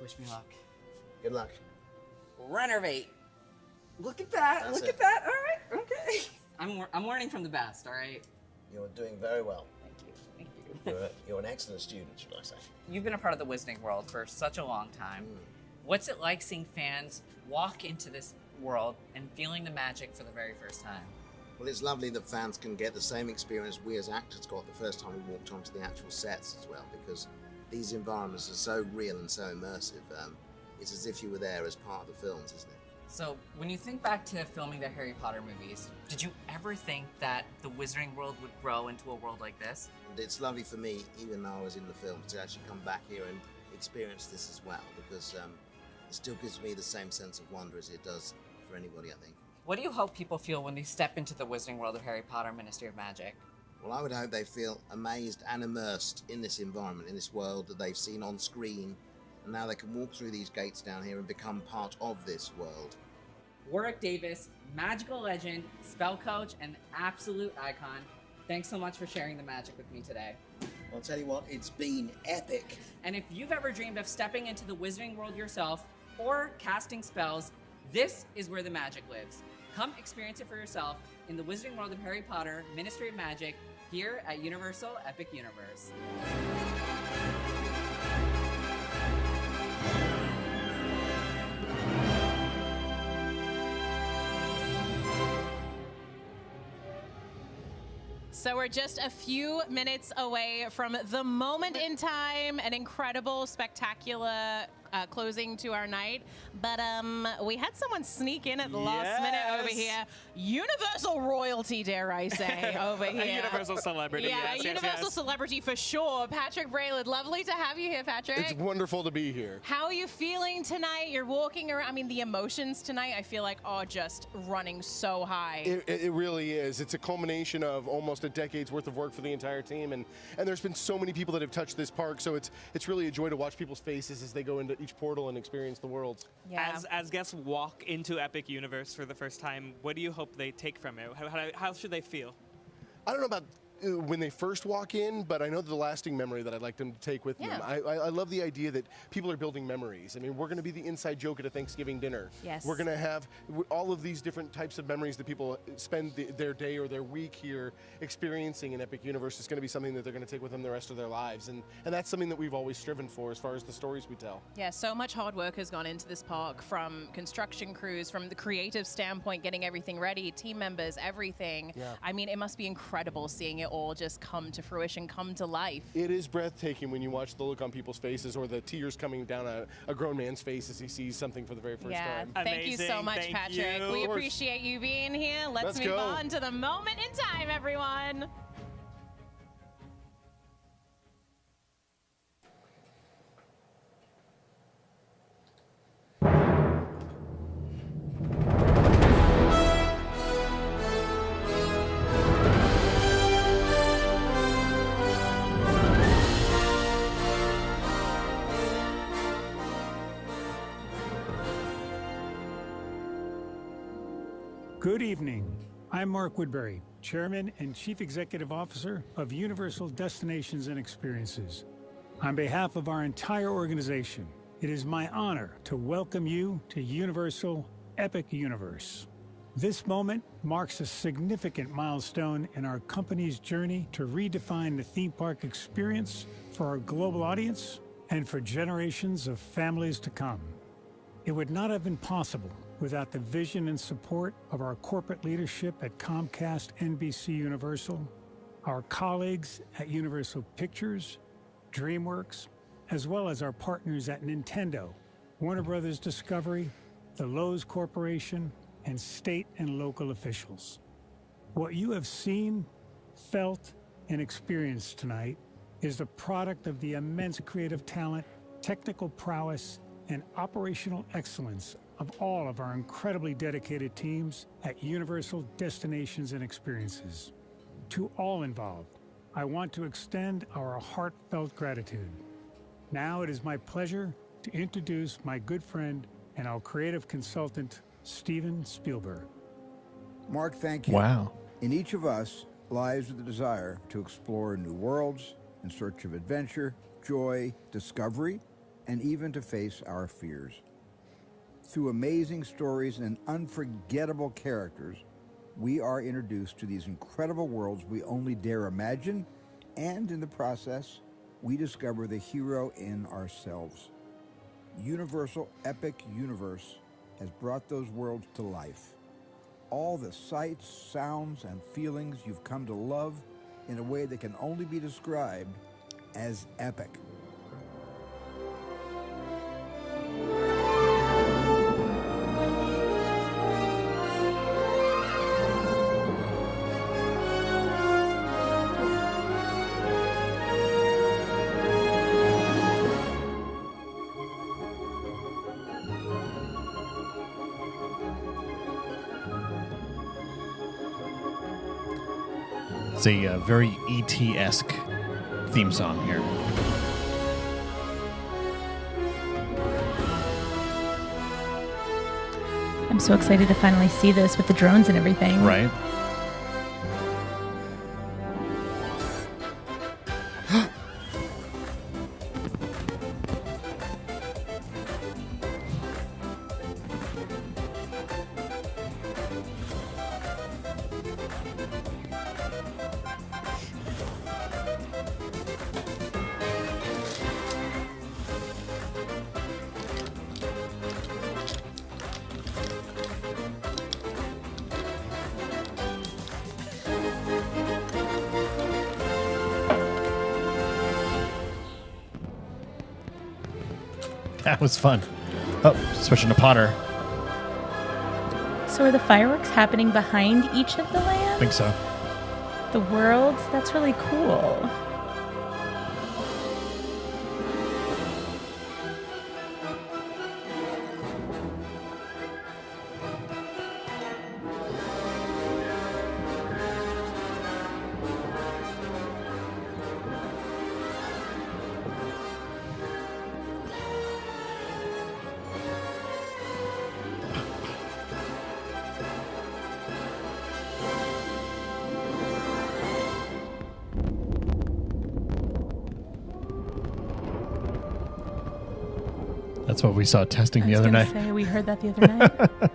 Wish me luck. Good luck. Renovate. Look at that. That's Look it. at that. All right. Okay. I'm learning from the best. All right. You're doing very well. Thank you. Thank you. You're an excellent student, should I say. You've been a part of the Wizarding world for such a long time. What's it like seeing fans walk into this world and feeling the magic for the very first time? Well, it's lovely that fans can get the same experience we as actors got the first time we walked onto the actual sets as well, because these environments are so real and so immersive. It's as if you were there as part of the films, isn't it? So, when you think back to filming the Harry Potter movies, did you ever think that the Wizarding world would grow into a world like this? And it's lovely for me, even though I was in the films, to actually come back here and experience this as well, because it still gives me the same sense of wonder as it does for anybody, I think. What do you hope people feel when they step into the Wizarding world of Harry Potter Ministry of Magic? Well, I would hope they feel amazed and immersed in this environment, in this world that they've seen on screen, and now they can walk through these gates down here and become part of this world. Warwick Davis, magical legend, spell coach, and absolute icon. Thanks so much for sharing the magic with me today. I'll tell you what, it's been epic. And if you've ever dreamed of stepping into the Wizarding world yourself or casting spells, this is where the magic lives. Come experience it for yourself in the Wizarding world of Harry Potter Ministry of Magic here at Universal Epic Universe. So we're just a few minutes away from the moment in time, an incredible, spectacular closing to our night. But we had someone sneak in at the last minute over here. Universal royalty, dare I say, over here. A universal celebrity. Yeah, yes, a universal celebrity for sure. Patrick Braylard, lovely to have you here, Patrick. It's wonderful to be here. How are you feeling tonight? You're walking around. I mean, the emotions tonight, I feel like, are just running so high. It really is. It's a culmination of almost a decade's worth of work for the entire team, and there's been so many people that have touched this park, so it's really a joy to watch people's faces as they go into each portal and experience the world. Yeah. As guests walk into Epic Universe for the first time, what do you hope they take from it? How should they feel? I don't know about when they first walk in, but I know the lasting memory that I'd like them to take with them. I love the idea that people are building memories. I mean, we're going to be the inside joke at a Thanksgiving dinner. Yes. We're going to have all of these different types of memories that people spend their day or their week here experiencing in Epic Universe. Is going to be something that they're going to take with them the rest of their lives. And that's something that we've always striven for as far as the stories we tell. Yeah, so much hard work has gone into this park, from construction crews, from the creative standpoint, getting everything ready, team members, everything. Yeah. I mean, it must be incredible seeing it all just come to fruition, come to life. It is breathtaking when you watch the look on people's faces or the tears coming down a grown man's face as he sees something for the very first time. Thank you so much, Thank Patrick. you. We appreciate you being here. Let's move go. on to the moment in time, everyone. Good evening. I'm Mark Woodbury, Chairman and Chief Executive Officer of Universal Destinations and Experiences. On behalf of our entire organization, it is my honor to welcome you to Universal Epic Universe. This moment marks a significant milestone in our company's journey to redefine the theme park experience for our global audience and for generations of families to come. It would not have been possible without the vision and support of our corporate leadership at Comcast NBC Universal, our colleagues at Universal Pictures, DreamWorks, as well as our partners at Nintendo, Warner Brothers Discovery, the Lowe's Corporation, and state and local officials. What you have seen, felt, and experienced tonight is the product of the immense creative talent, technical prowess, and operational excellence of all of our incredibly dedicated teams at Universal Destinations and Experiences. To all involved, I want to extend our heartfelt gratitude. Now it is my pleasure to introduce my good friend and our creative consultant, Steven Spielberg. Mark, thank you. Wow. In each of us lies the desire to explore new worlds in search of adventure, joy, discovery, and even to face our fears. Through amazing stories and unforgettable characters, we are introduced to these incredible worlds we only dare imagine, and in the process, we discover the hero in ourselves. Universal Epic Universe has brought those worlds to life. All the sights, sounds, and feelings you've come to love in a way that can only be described as epic. It's a very ET-esque theme song here. I'm so excited to finally see this with the drones and everything. Right? That was fun. Oh, switching to Potter. So are the fireworks happening behind each of the I lands? think so. The worlds? That's really cool. That's what we saw testing the I was other gonna night. say, we heard that the other night.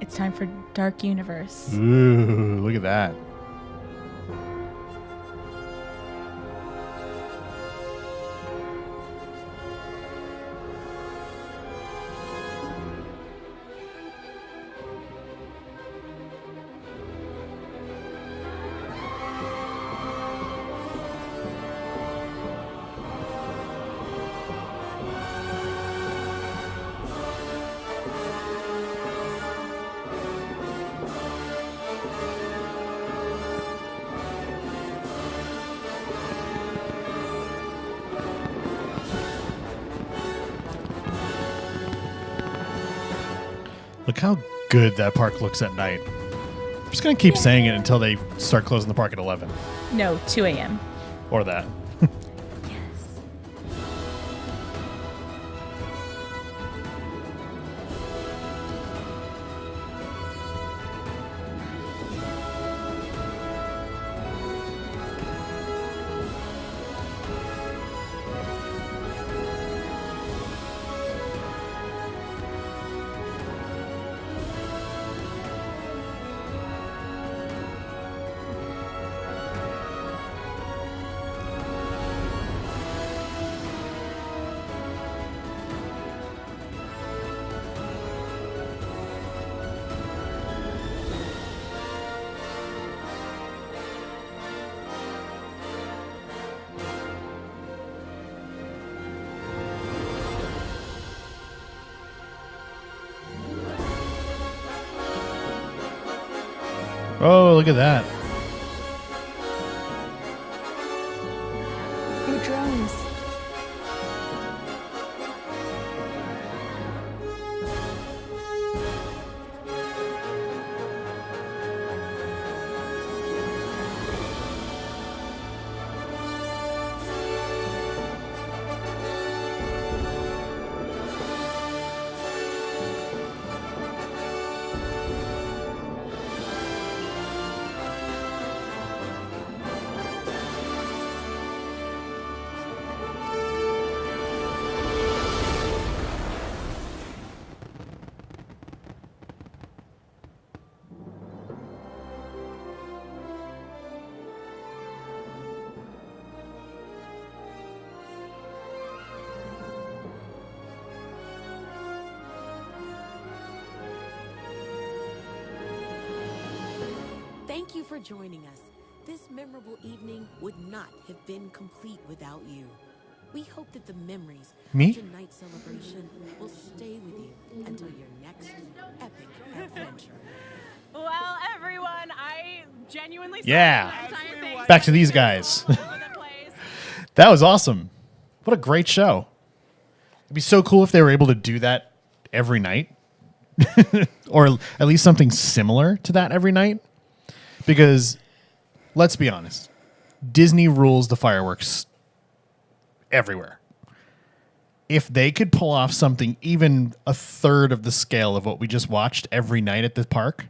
It's time for Dark Universe. Ooh, look at that. Look how good that park looks at night. I'm just going to keep saying it until they start closing the park at 11. No, 2 a.m. Or that. Yes. Oh, look at that. Hey, drones. Thank you for joining us. This memorable evening would not have been complete without you. We hope that the memories Me? of tonight's celebration will stay with you until your next epic adventure. Well, everyone, I genuinely Yeah. the entire thing. Back to these guys. That was awesome. What a great show. It'd be so cool if they were able to do that every night. Or at least something similar to that every night. Because, let's be honest, Disney rules the fireworks everywhere. If they could pull off something even a third of the scale of what we just watched every night at the park,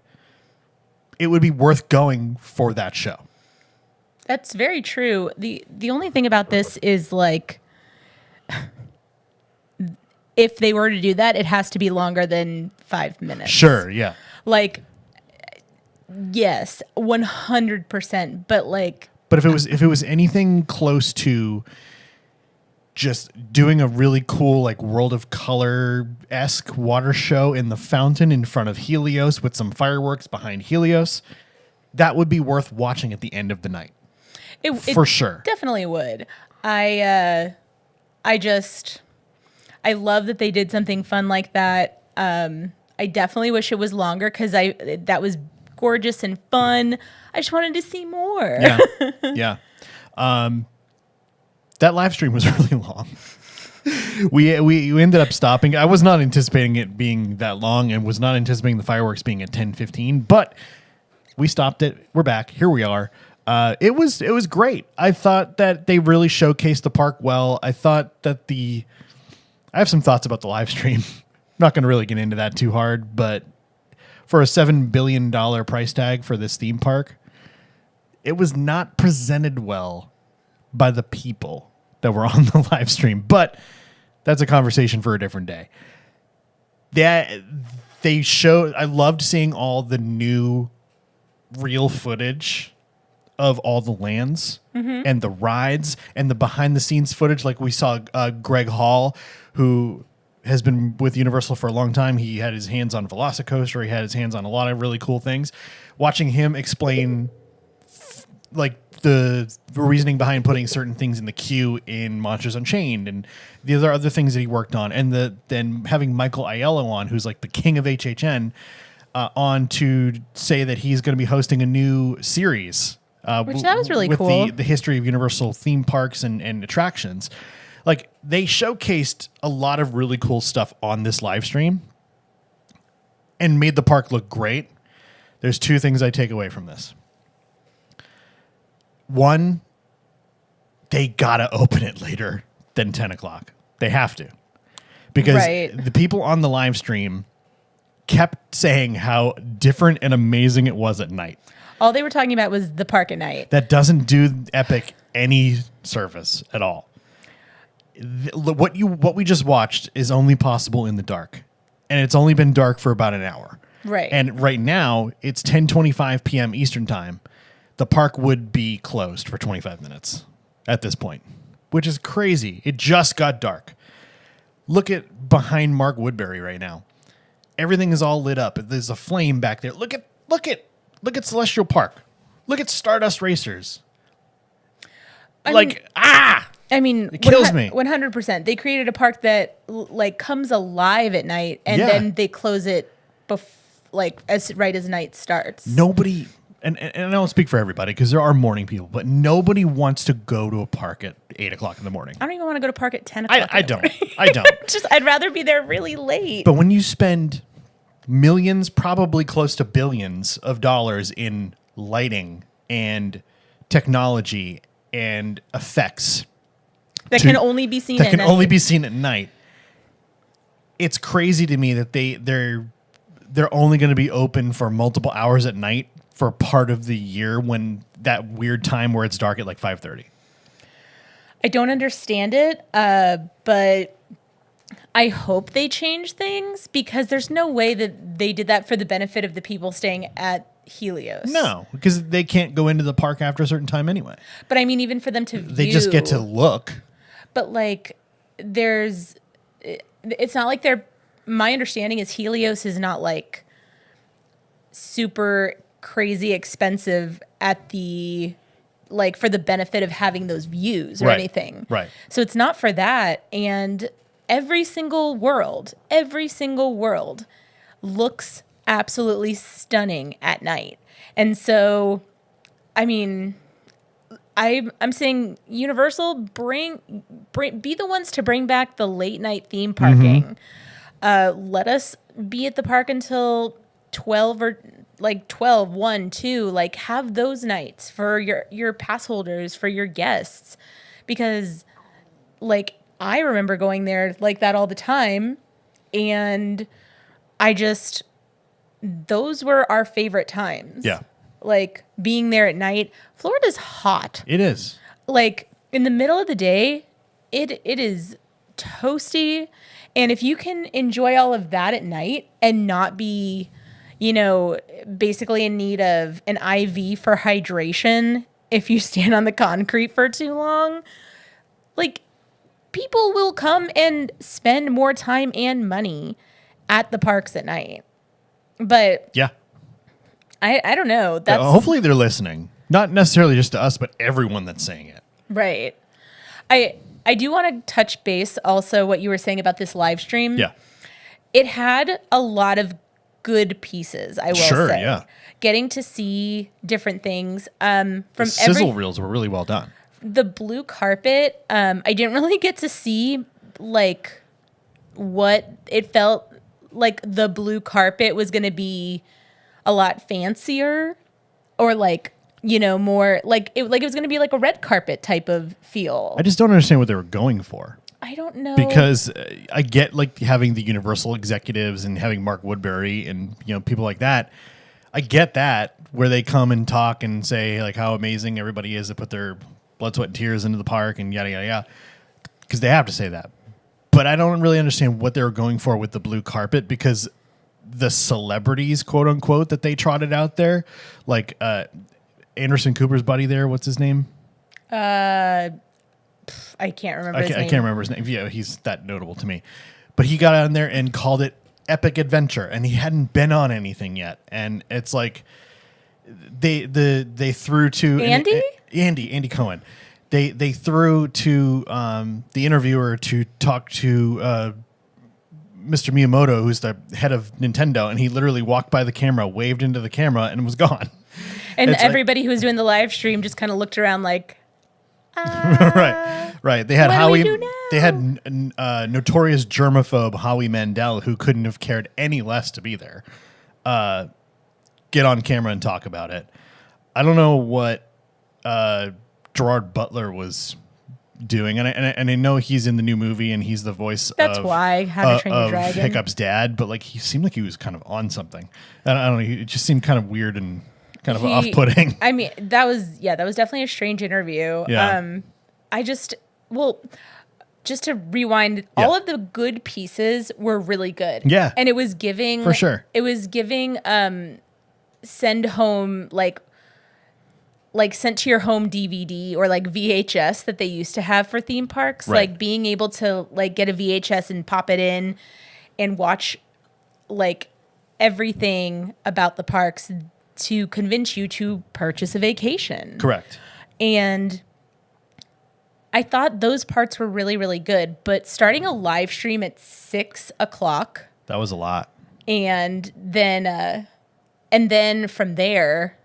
it would be worth going for that show. That's very true. The only thing about this is like if they were to do that, it has to be longer than 5 minutes. Sure, yeah. Like yes, 100%, but like But if it was anything close to just doing a really cool like World of Color-esque water show in the fountain in front of Helios with some fireworks behind Helios, that would be worth watching at the end of the night. For sure. Definitely would. I love that they did something fun like that. I definitely wish it was longer because that was gorgeous and fun. I just wanted to see more. Yeah. Yeah. That live stream was really long. We ended up stopping. I was not anticipating it being that long and was not anticipating the fireworks being at 10:15, but we stopped it. We're back. Here we are. It was great. I thought that they really showcased the park well. I thought that I have some thoughts about the live stream. Not going to really get into that too hard, but for a $7 billion price tag for this theme park, it was not presented well by the people that were on the live stream. But that's a conversation for a different day. I loved seeing all the new real footage of all the lands and the rides and the behind the scenes footage. Like we saw Greg Hall, who has been with Universal for a long time. He had his hands on Velocicoaster. He had his hands on a lot of really cool things. Watching him explain like the reasoning behind putting certain things in the queue in Monsters Unchained and the other things that he worked on. And then having Michael Aiello on, who's like the king of HHN, on to say that he's going to be hosting a new series. Which that was really with cool. The history of Universal theme parks and attractions. Like they showcased a lot of really cool stuff on this live stream and made the park look great. There's two things I take away from this. One, they gotta open it later than 10 o'clock. They have to. Because the people on the live stream kept saying how different and amazing it was at night. all they were talking about was the park at night. That doesn't do Epic any service at all. What we just watched is only possible in the dark. And it's only been dark for about an hour. Right. And right now, it's 10:25 p.m. Eastern time. The park would be closed for 25 minutes at this point, which is crazy. It just got dark. Look at behind Mark Woodbury right now. Everything is all lit up. There's a flame back there. Look at Celestial Park. Look at Stardust Racers. I mean, it kills me. 100%. They created a park that like comes alive at night, and then they close it as night starts. Nobody, and I don't speak for everybody because there are morning people, but nobody wants to go to a park at 8 o'clock in the morning. I don't even want to go to park at 10 o'clock. I don't. I'd rather be there really late. But when you spend millions, probably close to billions of dollars in lighting and technology and effects that can only be seen at night, it's crazy to me that they're only going to be open for multiple hours at night for part of the year, when that weird time where it's dark at like 5:30. I don't understand it, but I hope they change things, because there's no way that they did that for the benefit of the people staying at Helios. No, because they can't go into the park after a certain time anyway. But I mean, even for them to view, they just get to look. But like, it's not like my understanding is Helios is not like super crazy expensive at the like for the benefit of having those views or Right. anything. Right. So it's not for that. And every single world looks absolutely stunning at night. And so, I mean, I'm saying Universal bring be the ones to bring back the late night theme parking. Let us be at the park until 12 or like 12, 1, 2, like have those nights for your pass holders, for your guests. Because like I remember going there like that all the time, and those were our favorite times. Yeah. Like being there at night. Florida's hot. It is. Like in the middle of the day, it is toasty. And if you can enjoy all of that at night and not be, basically in need of an IV for hydration if you stand on the concrete for too long, like people will come and spend more time and money at the parks at night. But Yeah. I don't know. That's Hopefully they're listening. Not necessarily just to us, but everyone that's saying it. right. I do want to touch base also what you were saying about this live stream. Yeah. It had a lot of good pieces, I will Sure, say. yeah. Getting to see different things. The From sizzle reels were really well done. the blue carpet, I didn't really get to see like what it felt like the blue carpet was going to be a lot fancier or like, more like it was going to be like a red carpet type of feel. I just don't understand what they were going for. I don't know. Because I get like having the Universal executives and having Mark Woodbury and people like that. I get that where they come and talk and say like how amazing everybody is that put their blood, sweat, and tears into the park and yada yada yada. Because they have to say that. But I don't really understand what they were going for with the blue carpet because the celebrities, quote unquote, that they trotted out there, like Anderson Cooper's buddy there, what's his name? I can't remember his name. I can't remember his name. Yeah, he's that notable to me. But he got on there and called it Epic Adventure, and he hadn't been on anything yet. And it's like they threw to Andy Cohen. They threw to the interviewer to talk to Mr. Miyamoto, who's the head of Nintendo, and he literally walked by the camera, waved into the camera, and was gone. And It's everybody who was doing the live stream just kind of looked around like, right. They had what Howie. do we do now? They had notorious germaphobe Howie Mandel, who couldn't have cared any less to be there. Get on camera and talk about it. I don't know what Gerard Butler was doing, and I know he's in the new movie and he's the voice. That's why How to Train Your of Dragon. Hiccup's dad, but like he seemed like he was kind of on something. I don't know. It just seemed kind of weird and kind of off-putting. I mean, that was definitely a strange interview. Yeah. Just to rewind, all of the good pieces were really good. Yeah. And it was giving For sure. It was giving send home like sent to your home DVD or like VHS that they used to have for theme parks. Right. Like being able to like get a VHS and pop it in and watch like everything about the parks to convince you to purchase a vacation. Correct. And I thought those parts were really, really good. But starting a live stream at 6 o'clock. That was a lot. And then from there,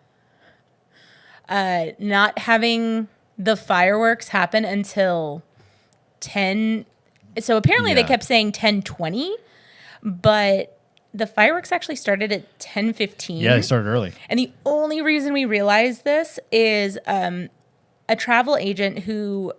not having the fireworks happen until 10. So apparently they Yeah. kept saying 10:20, but the fireworks actually started at 10:15. Yeah, they started early. And the only reason we realized this is a travel agent who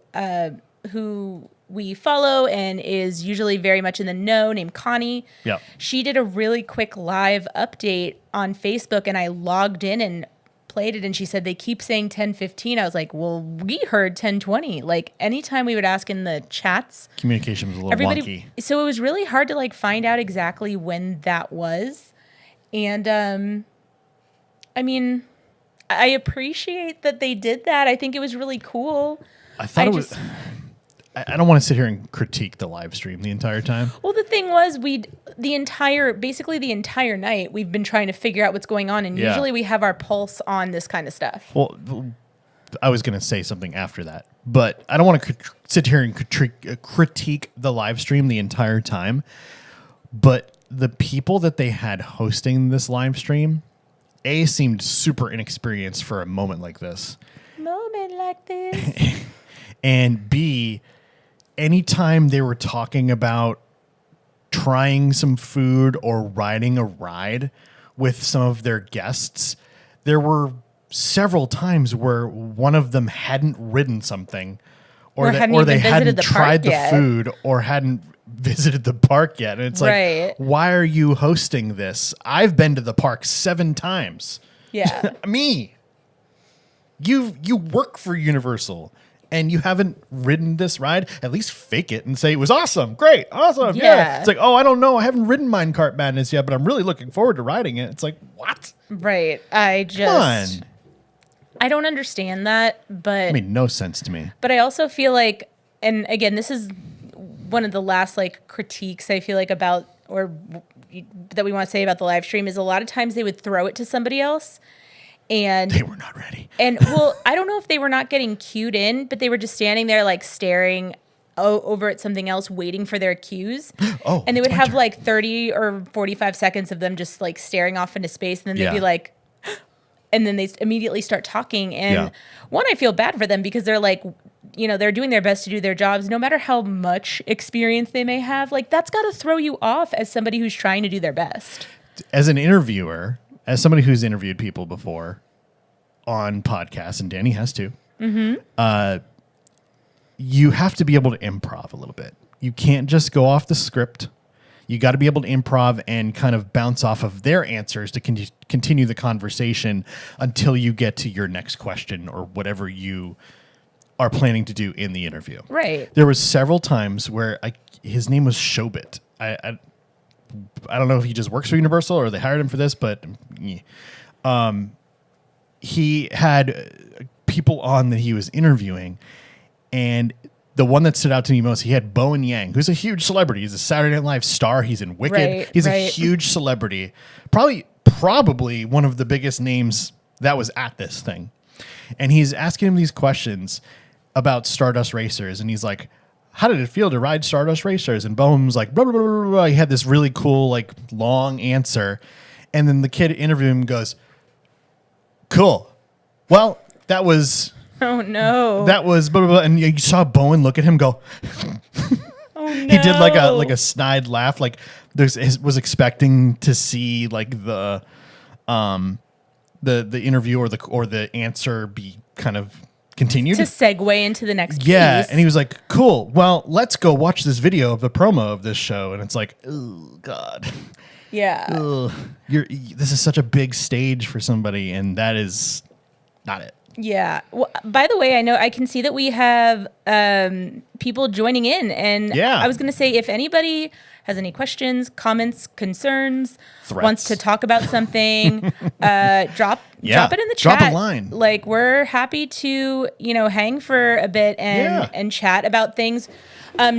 we follow and is usually very much in the know, named Connie. Yep. She did a really quick live update on Facebook, and I logged in and played it, and she said they keep saying 10:15. I was like, well, we heard 10:20. Like anytime we would ask in the chats, Communication was a little wonky. so it was really hard to like find out exactly when that was. And I mean, I appreciate that they did that. I think it was really cool. I thought it was. I don't want to sit here and critique the live stream the entire time. Well, the thing was, basically the entire night, we've been trying to figure out what's going on, and Yeah. usually we have our pulse on this kind of stuff. Well, I was going to say something after that, but I don't want to sit here and critique the live stream the entire time. But the people that they had hosting this live stream, A, seemed super inexperienced for a moment like this. Moment like this. And B, anytime they were talking about trying some food or riding a ride with some of their guests, there were several times where one of them hadn't ridden something Or hadn't or even they visited hadn't the park tried the yet. food or hadn't visited the park yet. And it's Right. like, why are you hosting this? I've been to the park 7 times. Yeah. Me. You work for Universal and you haven't ridden this ride. At least fake it and say it was awesome. Great. Awesome. Yeah. Yeah. It's like, oh, I don't know. I haven't ridden Minecart Madness yet, but I'm really looking forward to riding it. It's like, what? Right. Come on. I don't understand that, but It made no sense to me. But I also feel like, and again, this is one of the last like critiques I feel like about, or that we want to say about the live stream, is a lot of times they would throw it to somebody else, and they were not ready. And well, I don't know if they were not getting cued in, but they were just standing there like staring over at something else, waiting for their cues. Oh, and they would it's my have turn. like 30 or 45 seconds of them just like staring off into space, and then they'd Yeah. be like, and then they immediately start talking. And Yeah. one, I feel bad for them because they're like, you know, they're doing their best to do their jobs, no matter how much experience they may have. Like, that's got to throw you off as somebody who's trying to do their best. As an interviewer, as somebody who's interviewed people before on podcasts, and Danny has too, you have to be able to improv a little bit. You can't just go off the script. You got to be able to improv and kind of bounce off of their answers to continue the conversation until you get to your next question or whatever you are planning to do in the interview. Right. There was several times where his name was Shobit. I don't know if he just works for Universal or they hired him for this, but he had people on that he was interviewing, and the one that stood out to me most, he had Bowen Yang, who's a huge celebrity. He's a Saturday Night Live star. He's in Wicked. Right, He's a right. huge celebrity. Probably one of the biggest names that was at this thing. And he's asking him these questions about Stardust Racers, and he's like, how did it feel to ride Stardust Racers? And Bowen was like, blah, blah, blah, blah, blah. He had this really cool, like, long answer. And then the kid interviewing him goes, cool. Well, that was Oh, no. blah, blah, blah. And you saw Bowen look at him go, Oh, no. he did like a snide laugh, like was expecting to see like the interview or the answer be kind of continued. To segue into the next Yeah, piece. and he was like, cool, well, let's go watch this video of the promo of this show. And it's like, oh, God. Yeah. Ugh. This is such a big stage for somebody, and that is not it. Yeah. Well, by the way, I can see that we have people joining in, and Yeah. I was going to say, if anybody has any questions, comments, concerns, Threats. wants to talk about something, drop Yeah. it in the Drop chat. a line. Like, we're happy to hang for a bit and chat about things.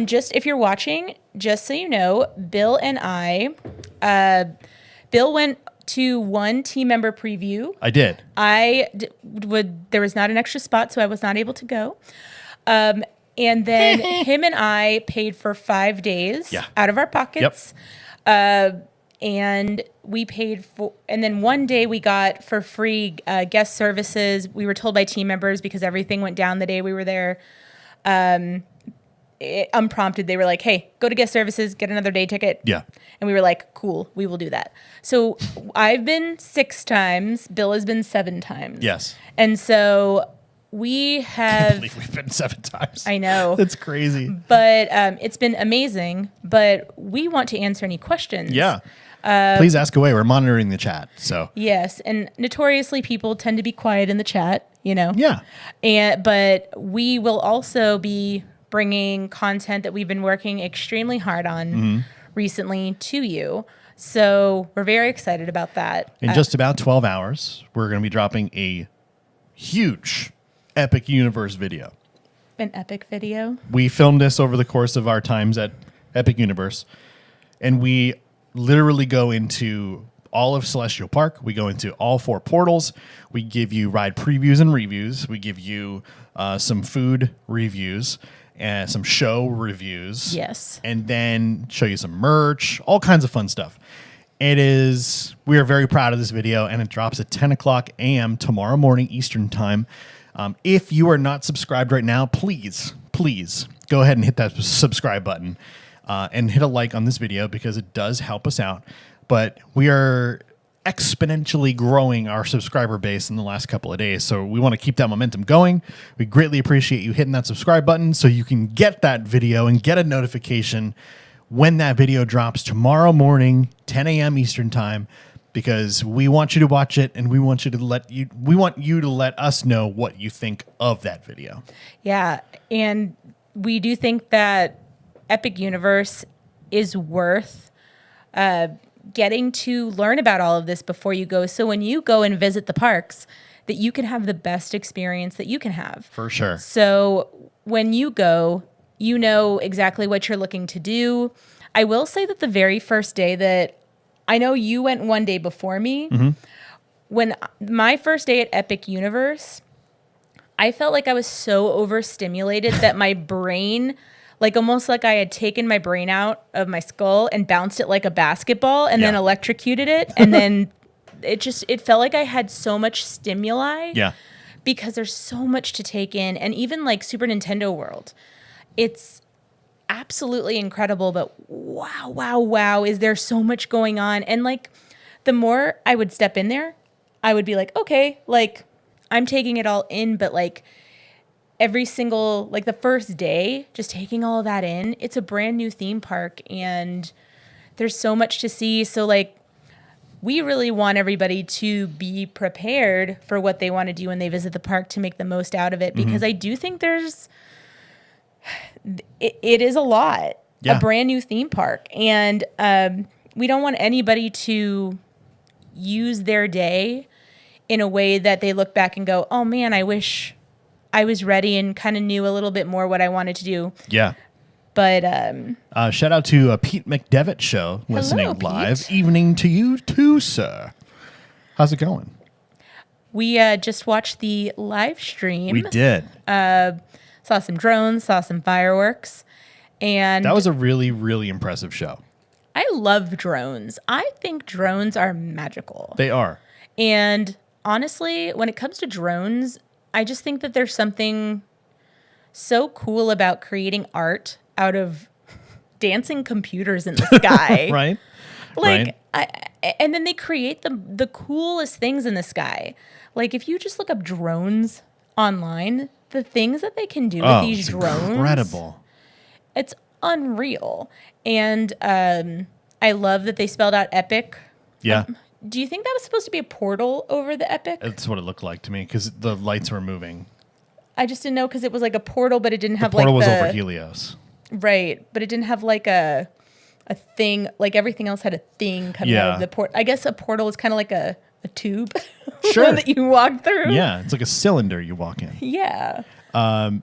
Just if you're watching, just so you know, Bill and I, Bill went to one team member preview. I did. There was not an extra spot, so I was not able to go. And then him and I paid for 5 days out of our pockets. And we paid for, and then one day we got for free guest services. We were told by team members, because everything went down the day we were there. Unprompted, they were like, hey, go to guest services, get another day ticket. Yeah. And we were like, cool, we will do that. So I've been 6 times. Bill has been 7 times. Yes. And so we I have, believe we've been 7 times. I know. That's crazy. But it's been amazing. But we want to answer any questions. Yeah. Please ask away. We're monitoring the chat. So Yes, and notoriously people tend to be quiet in the chat, yeah. But we will also be bringing content that we've been working extremely hard on recently to you. So we're very excited about that. In just about 12 hours, we're going to be dropping a huge Epic Universe video. An epic video. We filmed this over the course of our times at Epic Universe, and we literally go into all of Celestial Park. We go into all 4 portals. We give you ride previews and reviews. We give you some food reviews and some show reviews. Yes. And then show you some merch, all kinds of fun stuff. We are very proud of this video, and it drops at 10 o'clock a.m. tomorrow morning Eastern time. If you are not subscribed right now, please go ahead and hit that subscribe button and hit a like on this video because it does help us out. But we are exponentially growing our subscriber base in the last couple of days, so we want to keep that momentum going. We greatly appreciate you hitting that subscribe button so you can get that video and get a notification when that video drops tomorrow morning, 10 a.m. Eastern time, because we want you to watch it and we want you to let us know what you think of that video. Yeah, and we do think that Epic Universe is worth getting to learn about all of this before you go. So when you go and visit the parks, that you can have the best experience that you can have. For sure. So when you go, you know exactly what you're looking to do. I will say that the very first day that I know you went one day before me, when my first day at Epic Universe, I felt like I was so overstimulated that my brain, like almost like I had taken my brain out of my skull and bounced it like a basketball and then electrocuted it. And then it felt like I had so much stimuli. Yeah. Because there's so much to take in. And even like Super Nintendo World, it's absolutely incredible, but wow, is there so much going on? And like the more I would step in there, I would be like, okay, like I'm taking it all in, but like every single, like the first day, just taking all of that in, it's a brand new theme park and there's so much to see. So like we really want everybody to be prepared for what they want to do when they visit the park to make the most out of it, because I do think it is a lot, a brand new theme park. And we don't want anybody to use their day in a way that they look back and go, oh man, I wish I was ready and kind of knew a little bit more what I wanted to do. Yeah. But shout out to Pete McDevitt show listening Hello, live. Pete. Evening to you too, sir. How's it going? we just watched the live stream. We did. Saw some drones, saw some fireworks. And That was a really, really impressive show. I love drones. I think drones are magical. They are. And honestly, when it comes to drones, I just think that there's something so cool about creating art out of dancing computers in the sky. Right? Like, Right. and then they create the coolest things in the sky. Like, if you just look up drones online, the things that they can do with these it's drones. incredible. It's unreal. And I love that they spelled out Epic. Yeah. Do you think that was supposed to be a portal over the Epic? That's what it looked like to me because the lights were moving. I just didn't know because it was like a portal, but it didn't have The portal like was over Helios. Right, but it didn't have like a thing. Like everything else had a thing coming out of the port. I guess a portal is kind of like a tube Sure. that you walk through. Yeah, it's like a cylinder you walk in. Yeah. I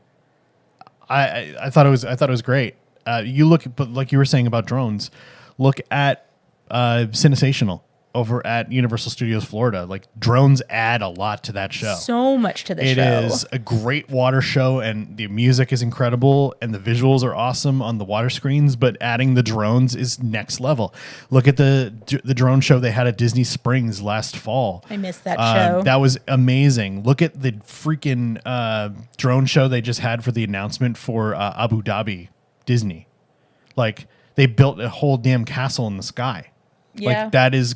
thought it was great. You look, but like you were saying about drones, look at Cinesational over at Universal Studios Florida. Like drones add a lot to that show. So much to the It show. is a great water show, and the music is incredible, and the visuals are awesome on the water screens. But adding the drones is next level. Look at the drone show they had at Disney Springs last fall. I missed that show. That was amazing. Look at the freaking drone show they just had for the announcement for Abu Dhabi Disney. Like they built a whole damn castle in the sky. Yeah. Like that is.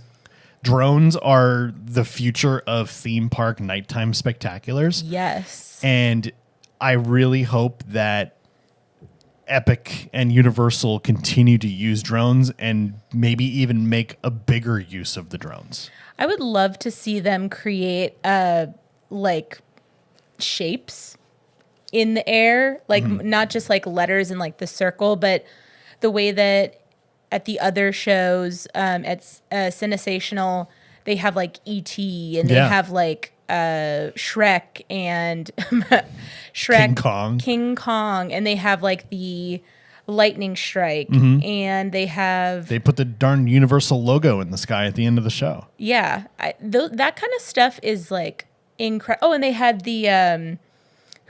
Drones are the future of theme park nighttime spectaculars. Yes. And I really hope that Epic and Universal continue to use drones and maybe even make a bigger use of the drones. I would love to see them create like shapes in the air, like not just like letters in like the circle, but the way that at the other shows at Cinesational, they have like ET and they have like Shrek and Shrek, King Kong. And they have like the lightning strike, and they have They put the darn Universal logo in the sky at the end of the show. that kind of stuff is like incredible. Oh, and they had the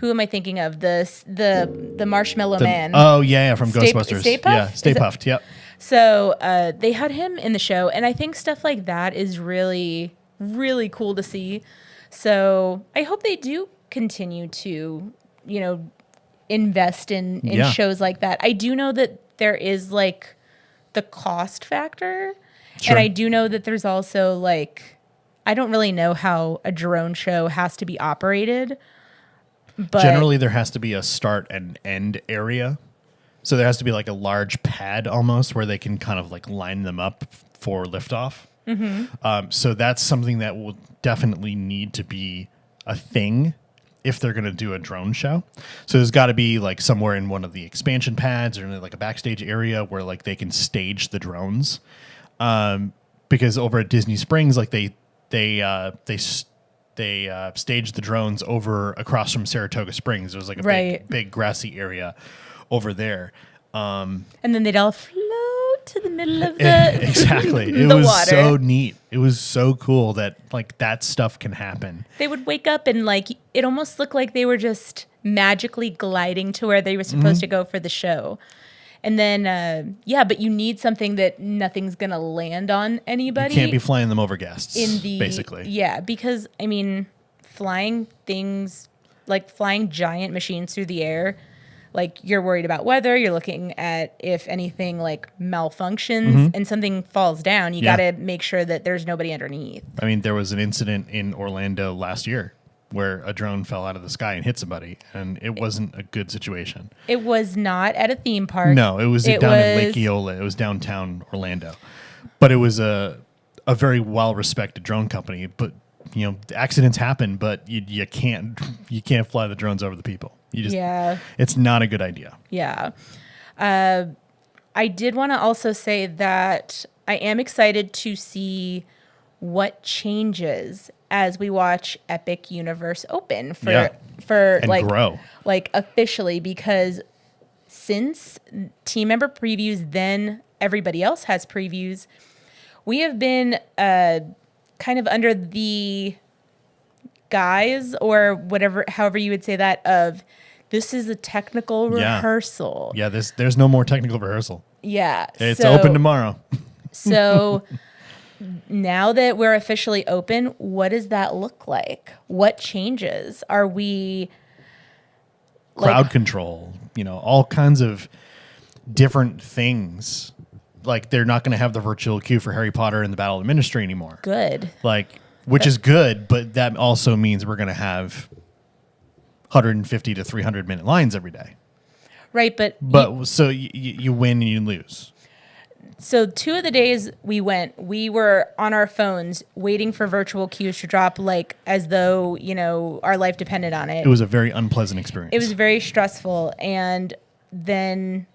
who am I thinking of? The Marshmallow Man. Oh yeah, from Ghostbusters. Stay Puft? Yeah, Stay Is it- Puft. Yep. So they had him in the show, and I think stuff like that is really, really cool to see. So I hope they do continue to, invest in Yeah. shows like that. I do know that there is like the cost factor, Sure. and I do know that there's also like, I don't really know how a drone show has to be operated, but Generally, there has to be a start and end area. So there has to be like a large pad almost where they can kind of like line them up for liftoff. So that's something that will definitely need to be a thing if they're going to do a drone show. So there's got to be like somewhere in one of the expansion pads or in like a backstage area where like they can stage the drones. Because over at Disney Springs, like they staged the drones over across from Saratoga Springs. There was like a Right. big grassy area over there. and then they'd all float to the middle of the Exactly. It the was water. so neat. It was so cool that like that stuff can happen. They would wake up and like it almost looked like they were just magically gliding to where they were supposed to go for the show. And then but you need something that nothing's gonna land on anybody. You can't be flying them over guests, in the basically. Yeah, because I mean, flying things like flying giant machines through the air, like you're worried about weather, you're looking at if anything like malfunctions and something falls down, you Yeah. got to make sure that there's nobody underneath. I mean, there was an incident in Orlando last year where a drone fell out of the sky and hit somebody, and it wasn't a good situation. It was not at a theme park. No, it was down in Lake Eola. It was downtown Orlando. But it was a very well-respected drone company. But, accidents happen, but you can't fly the drones over the people. You just, Yeah. It's not a good idea. Yeah. I did want to also say that I am excited to see what changes as we watch Epic Universe open for And like grow. like officially, because since team member previews, then everybody else has previews. We have been kind of under the guise or whatever, however you would say that, of this is a technical Yeah. rehearsal. Yeah, there's no more technical rehearsal. Yeah. It's so- open tomorrow. So now that we're officially open, what does that look like? What changes? Are we Crowd control, all kinds of different things. Like they're not going to have the virtual queue for Harry Potter and the Battle of the Ministry anymore. good? Which is good, but that also means we're going to have 150 to 300 minute lines every day. Right, but So you win and you lose. so 2 of the days we went, we were on our phones waiting for virtual queues to drop, like as though, our life depended on it. It was a very unpleasant experience. It was very stressful. And then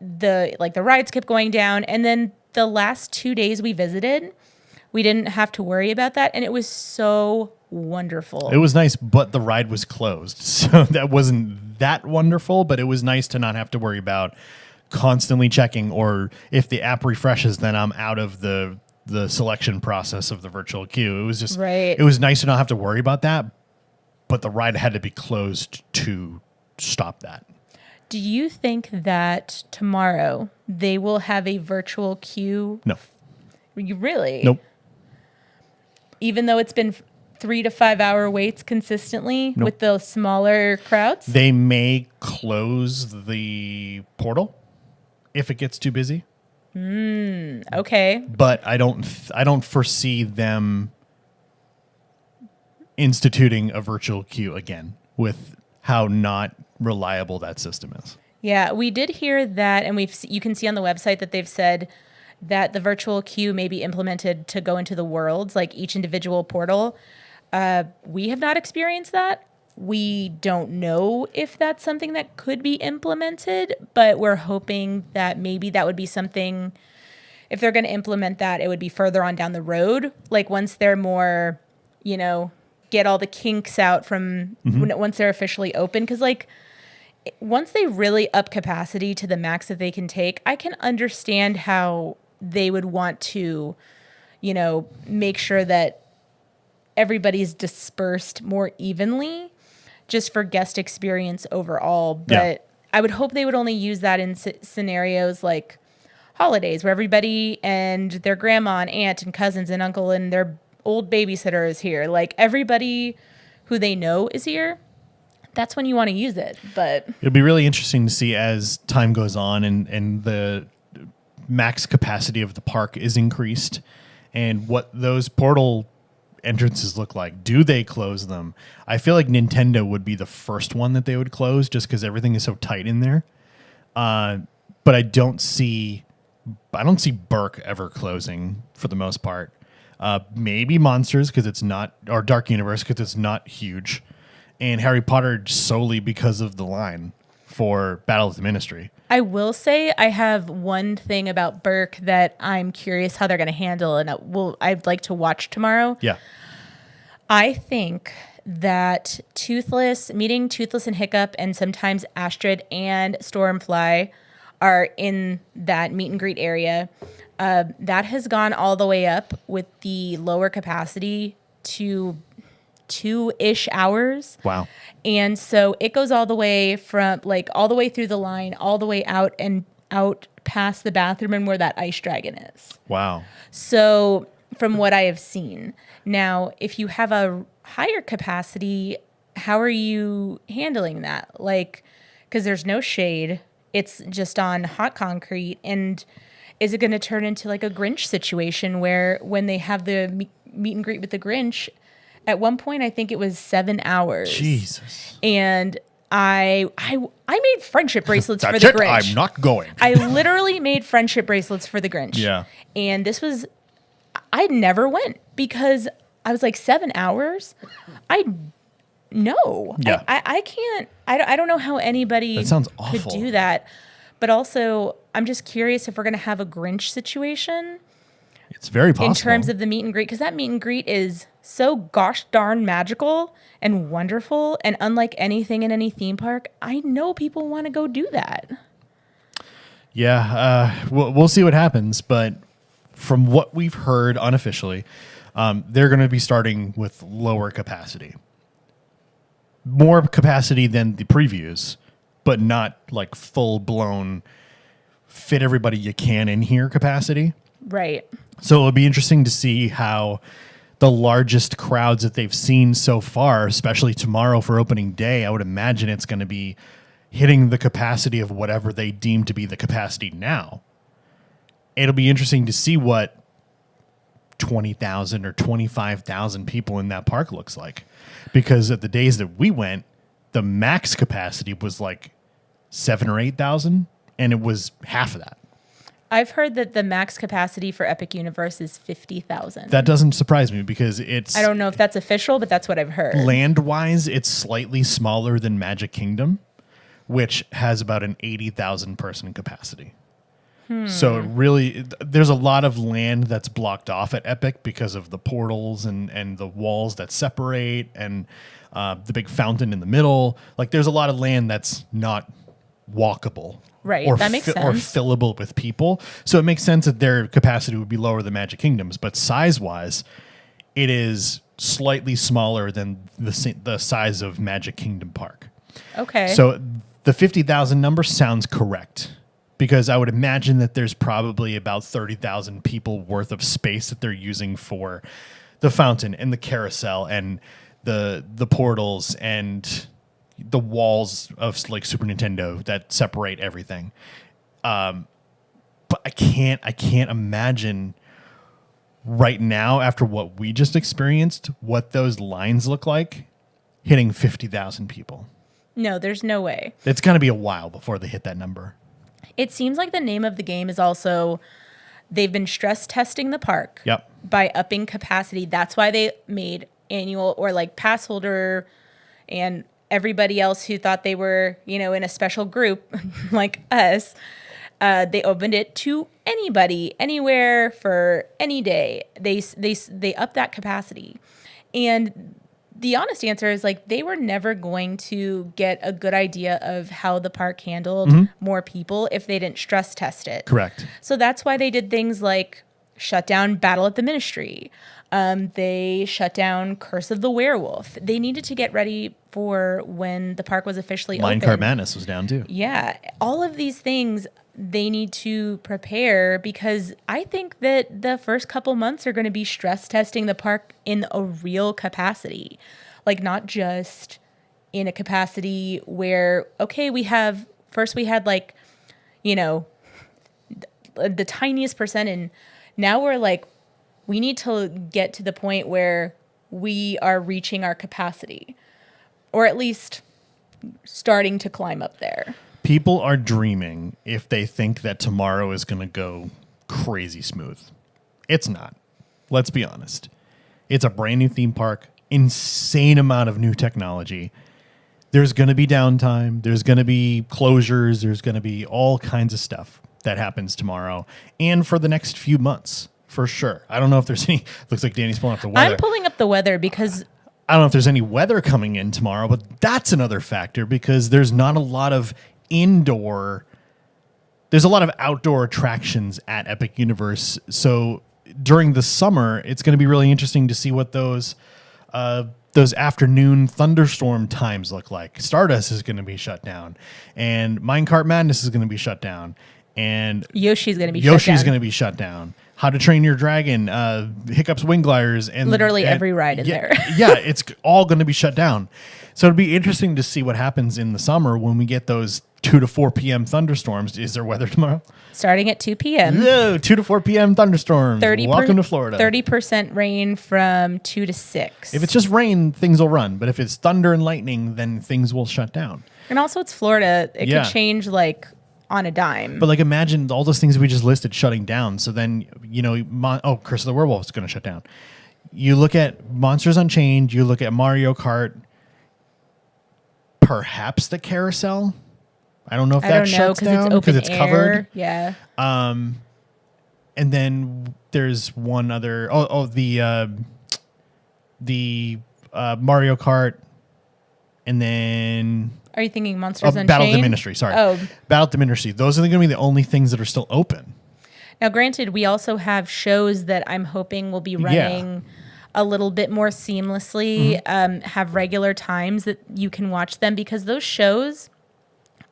the rides kept going down. And then the last 2 days we visited, we didn't have to worry about that. And it was so wonderful. It was nice, but the ride was closed. So that wasn't that wonderful, but it was nice to not have to worry about constantly checking, or if the app refreshes, then I'm out of the selection process of the virtual queue. It was just, Right. It was nice to not have to worry about that, but the ride had to be closed to stop that. Do you think that tomorrow they will have a virtual queue? No. You really? Nope. Even though it's been 3 to 5 hour waits consistently Nope. with the smaller crowds? They may close the portal if it gets too busy, Okay. but I don't foresee them instituting a virtual queue again with how not reliable that system is. Yeah, we did hear that, and you can see on the website that they've said that the virtual queue may be implemented to go into the worlds, like each individual portal. We have not experienced that. We don't know if that's something that could be implemented, but we're hoping that maybe that would be something, if they're going to implement that, it would be further on down the road. Like once they're more, get all the kinks out from once they're officially open. Because like once they really up capacity to the max that they can take, I can understand how they would want to, you know, make sure that everybody's dispersed more evenly just for guest experience overall. But Yeah. I would hope they would only use that in scenarios like holidays where everybody and their grandma and aunt and cousins and uncle and their old babysitter is here. Like everybody who they know is here. That's when you want to use it. But It'll be really interesting to see as time goes on and the max capacity of the park is increased and what those portal entrances look like. Do they close them? I feel like Nintendo would be the first one that they would close just because everything is so tight in there. But I don't see Burke ever closing for the most part. Maybe Monsters because it's not, or Dark Universe because it's not huge, and Harry Potter solely because of the line for Battle of the Ministry. I will say I have one thing about Burke that I'm curious how they're going to handle, and I'd like to watch tomorrow. Yeah. I think that meeting Toothless and Hiccup, and sometimes Astrid and Stormfly are in that meet and greet area. That has gone all the way up with the lower capacity to 2-ish hours. Wow. And so it goes all the way from all the way through the line, all the way out and out past the bathroom and where that ice dragon is. Wow. So from what I have seen. Now, if you have a higher capacity, how are you handling that? Like, because there's no shade. It's just on hot concrete. And is it going to turn into like a Grinch situation where when they have the meet and greet with the Grinch, at one point, I think it was 7 hours. Jesus. And I made friendship bracelets for That's the it. Grinch. I'm not going. I literally made friendship bracelets for the Grinch. Yeah. And I never went because I was like 7 hours. No. Yeah. I can't. I don't know how anybody That sounds could awful. do that. But also, I'm just curious if we're going to have a Grinch situation. It's very possible. In terms of the meet and greet, because that meet and greet is so gosh darn magical and wonderful and unlike anything in any theme park. I know people want to go do that. Yeah, we'll see what happens. But from what we've heard unofficially, they're going to be starting with lower capacity. More capacity than the previews, but not like full-blown fit everybody you can in here capacity. Right. So it'll be interesting to see how the largest crowds that they've seen so far, especially tomorrow for opening day, I would imagine it's going to be hitting the capacity of whatever they deem to be the capacity now. It'll be interesting to see what 20,000 or 25,000 people in that park looks like. Because at the days that we went, the max capacity was like 7,000 or 8,000, and it was half of that. I've heard that the max capacity for Epic Universe is 50,000. That doesn't surprise me because it's... I don't know if that's official, but that's what I've heard. Land-wise, it's slightly smaller than Magic Kingdom, which has about an 80,000 person capacity. So it really, there's a lot of land that's blocked off at Epic because of the portals and the walls that separate and the big fountain in the middle. Like there's a lot of land that's not walkable. Right, Or that makes sense. Or fillable with people. So it makes sense that their capacity would be lower than Magic Kingdom's, but size-wise, it is slightly smaller than the size of Magic Kingdom Park. Okay. So the 50,000 number sounds correct because I would imagine that there's probably about 30,000 people worth of space that they're using for the fountain and the carousel and the portals and the walls of like Super Nintendo that separate everything. But I can't imagine right now after what we just experienced what those lines look like hitting 50,000 people. No, there's no way. It's going to be a while before they hit that number. It seems like the name of the game is also they've been stress testing the park Yep. by upping capacity. That's why they made annual or like pass holder and everybody else who thought they were, in a special group like us. They opened it to anybody, anywhere for any day. They upped that capacity. And the honest answer is like they were never going to get a good idea of how the park handled more people if they didn't stress test it. Correct. So that's why they did things like shut down Battle at the Ministry. They shut down Curse of the Werewolf. They needed to get ready for when the park was officially open. Minecart Madness was down too. Yeah, all of these things they need to prepare because I think that the first couple months are going to be stress testing the park in a real capacity. Like not just in a capacity where, okay, we had like, you know, the tiniest percent and now we're like, we need to get to the point where we are reaching our capacity or at least starting to climb up there. People are dreaming if they think that tomorrow is going to go crazy smooth. It's not. Let's be honest. It's a brand new theme park, insane amount of new technology. There's going to be downtime. There's going to be closures. There's going to be all kinds of stuff that happens tomorrow and for the next few months, for sure. I don't know if there's any, looks like Danny's pulling up the weather. I'm pulling up the weather because I don't know if there's any weather coming in tomorrow, but that's another factor because there's not a lot of there's a lot of outdoor attractions at Epic Universe. So during the summer, it's going to be really interesting to see what those afternoon thunderstorm times look like. Stardust is going to be shut down and Minecart Madness is going to be shut down and Yoshi's going to be shut down. How to Train Your Dragon, Hiccups Wing Gliders, and literally every ride in there. Yeah, it's all going to be shut down. So it'll be interesting to see what happens in the summer when we get those 2 to 4 p.m. thunderstorms. Is there weather tomorrow? Starting at 2 p.m. No, 2 to 4 p.m. thunderstorms. Welcome to Florida. 30% rain from 2 to 6. If it's just rain, things will run. But if it's thunder and lightning, then things will shut down. And also it's Florida. It could change like on a dime. But like imagine all those things we just listed shutting down. So then, you know, Curse of the Werewolf is going to shut down. You look at Monsters Unchained, you look at Mario Kart, perhaps the carousel. I don't know if that shuts down because it's covered. Yeah. And then there's one other. The Mario Kart, and then. Are you thinking Monsters Unchained? Battle of the Ministry. Sorry. Battle of the Ministry. Those are going to be the only things that are still open. Now, granted, we also have shows that I'm hoping will be running a little bit more seamlessly, have regular times that you can watch them because those shows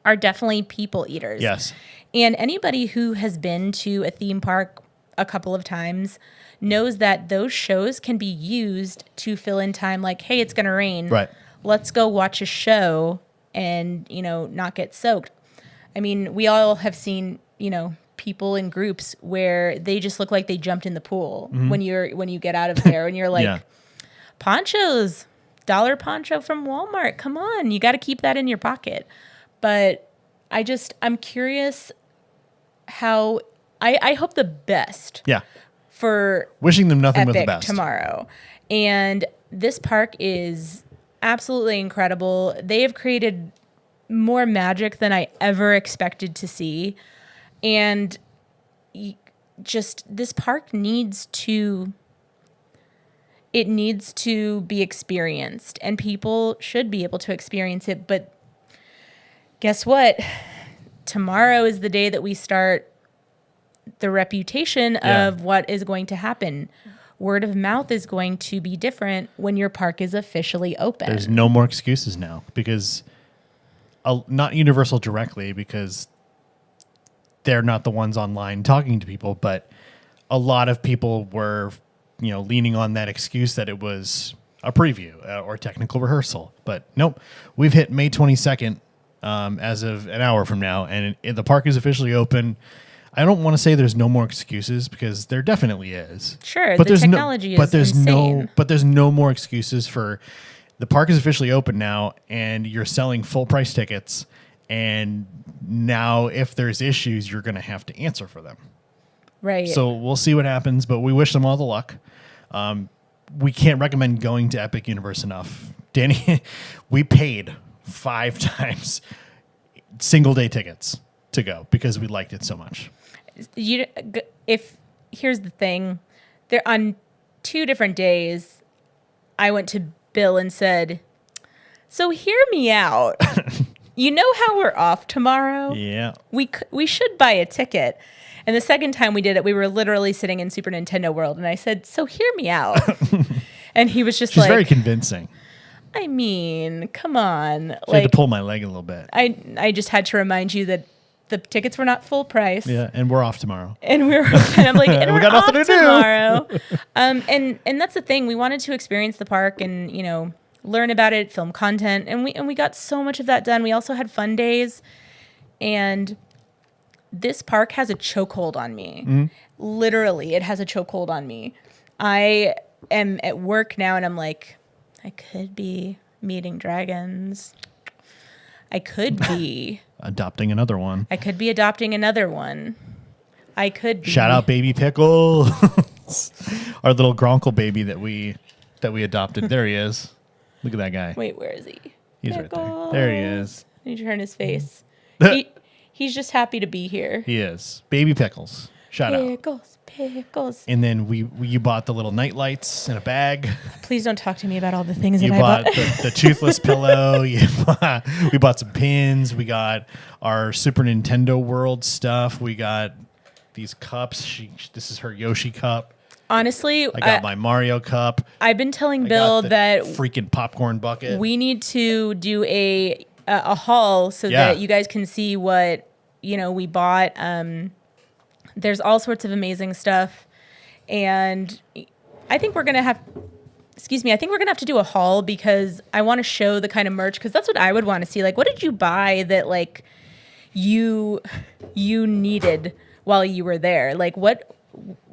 are definitely people eaters. Yes. And anybody who has been to a theme park a couple of times knows that those shows can be used to fill in time like, hey, it's going to rain. Right. Let's go watch a show and, you know, not get soaked. I mean, we all have seen, you know, people in groups where they just look like they jumped in the pool when you get out of there and you're like, ponchos, $1 poncho from Walmart. Come on, you got to keep that in your pocket. But I'm curious how I hope the best. Yeah. For wishing them nothing Epic but the best tomorrow. And this park is absolutely incredible. They have created more magic than I ever expected to see. And just this park needs to be experienced and people should be able to experience it. But guess what? Tomorrow is the day that we start the reputation of what is going to happen. Word of mouth is going to be different when your park is officially open. There's no more excuses now because not Universal directly because they're not the ones online talking to people, but a lot of people were, you know, leaning on that excuse that it was a preview or technical rehearsal. But nope, we've hit May 22nd as of an hour from now, and the park is officially open. I don't want to say there's no more excuses because there definitely is. Sure, but the technology is insane. But there's no more excuses for the park is officially open now, and you're selling full price tickets. And now, if there's issues, you're going to have to answer for them. Right. So we'll see what happens, but we wish them all the luck. We can't recommend going to Epic Universe enough. Danny, we paid 5 times single day tickets to go because we liked it so much. Here's the thing, there on 2 different days, I went to Bill and said, "So hear me out. You know how we're off tomorrow? Yeah. We should buy a ticket." And the second time we did it, we were literally sitting in Super Nintendo World, and I said, "So hear me out." And he was just She's like, very convincing. "I mean, come on." She had to pull my leg a little bit. I just had to remind you that the tickets were not full price. Yeah, and we're off tomorrow. And I'm like, and We we're got off nothing to do. tomorrow. And that's the thing. We wanted to experience the park and, you know, learn about it, film content, and we got so much of that done. We also had fun days, and this park has a chokehold on me. Literally, it has a chokehold on me. I am at work now, and I'm like, I could be meeting dragons. I could be Adopting another one. I could be adopting another one. I could be. Shout out Baby Pickle. Our little Gronkle baby that we adopted. There he is. Look at that guy. Wait, where is he? He's right there. There he is. You turn his face. He's just happy to be here. He is. Baby Pickles. Shout out. Pickles. And then you bought the little night lights in a bag. Please don't talk to me about all the things You that bought I bought. the toothless pillow. We bought some pins. We got our Super Nintendo World stuff. We got these cups. This is her Yoshi cup. Honestly, I got my Mario cup. I've been telling I Bill got the that freaking popcorn bucket. we need to do a haul so that you guys can see what we bought. There's all sorts of amazing stuff, and I think we're gonna have. Excuse me. I think we're gonna have to do a haul because I want to show the kind of merch, because that's what I would want to see. Like, what did you buy that like you needed while you were there? Like, what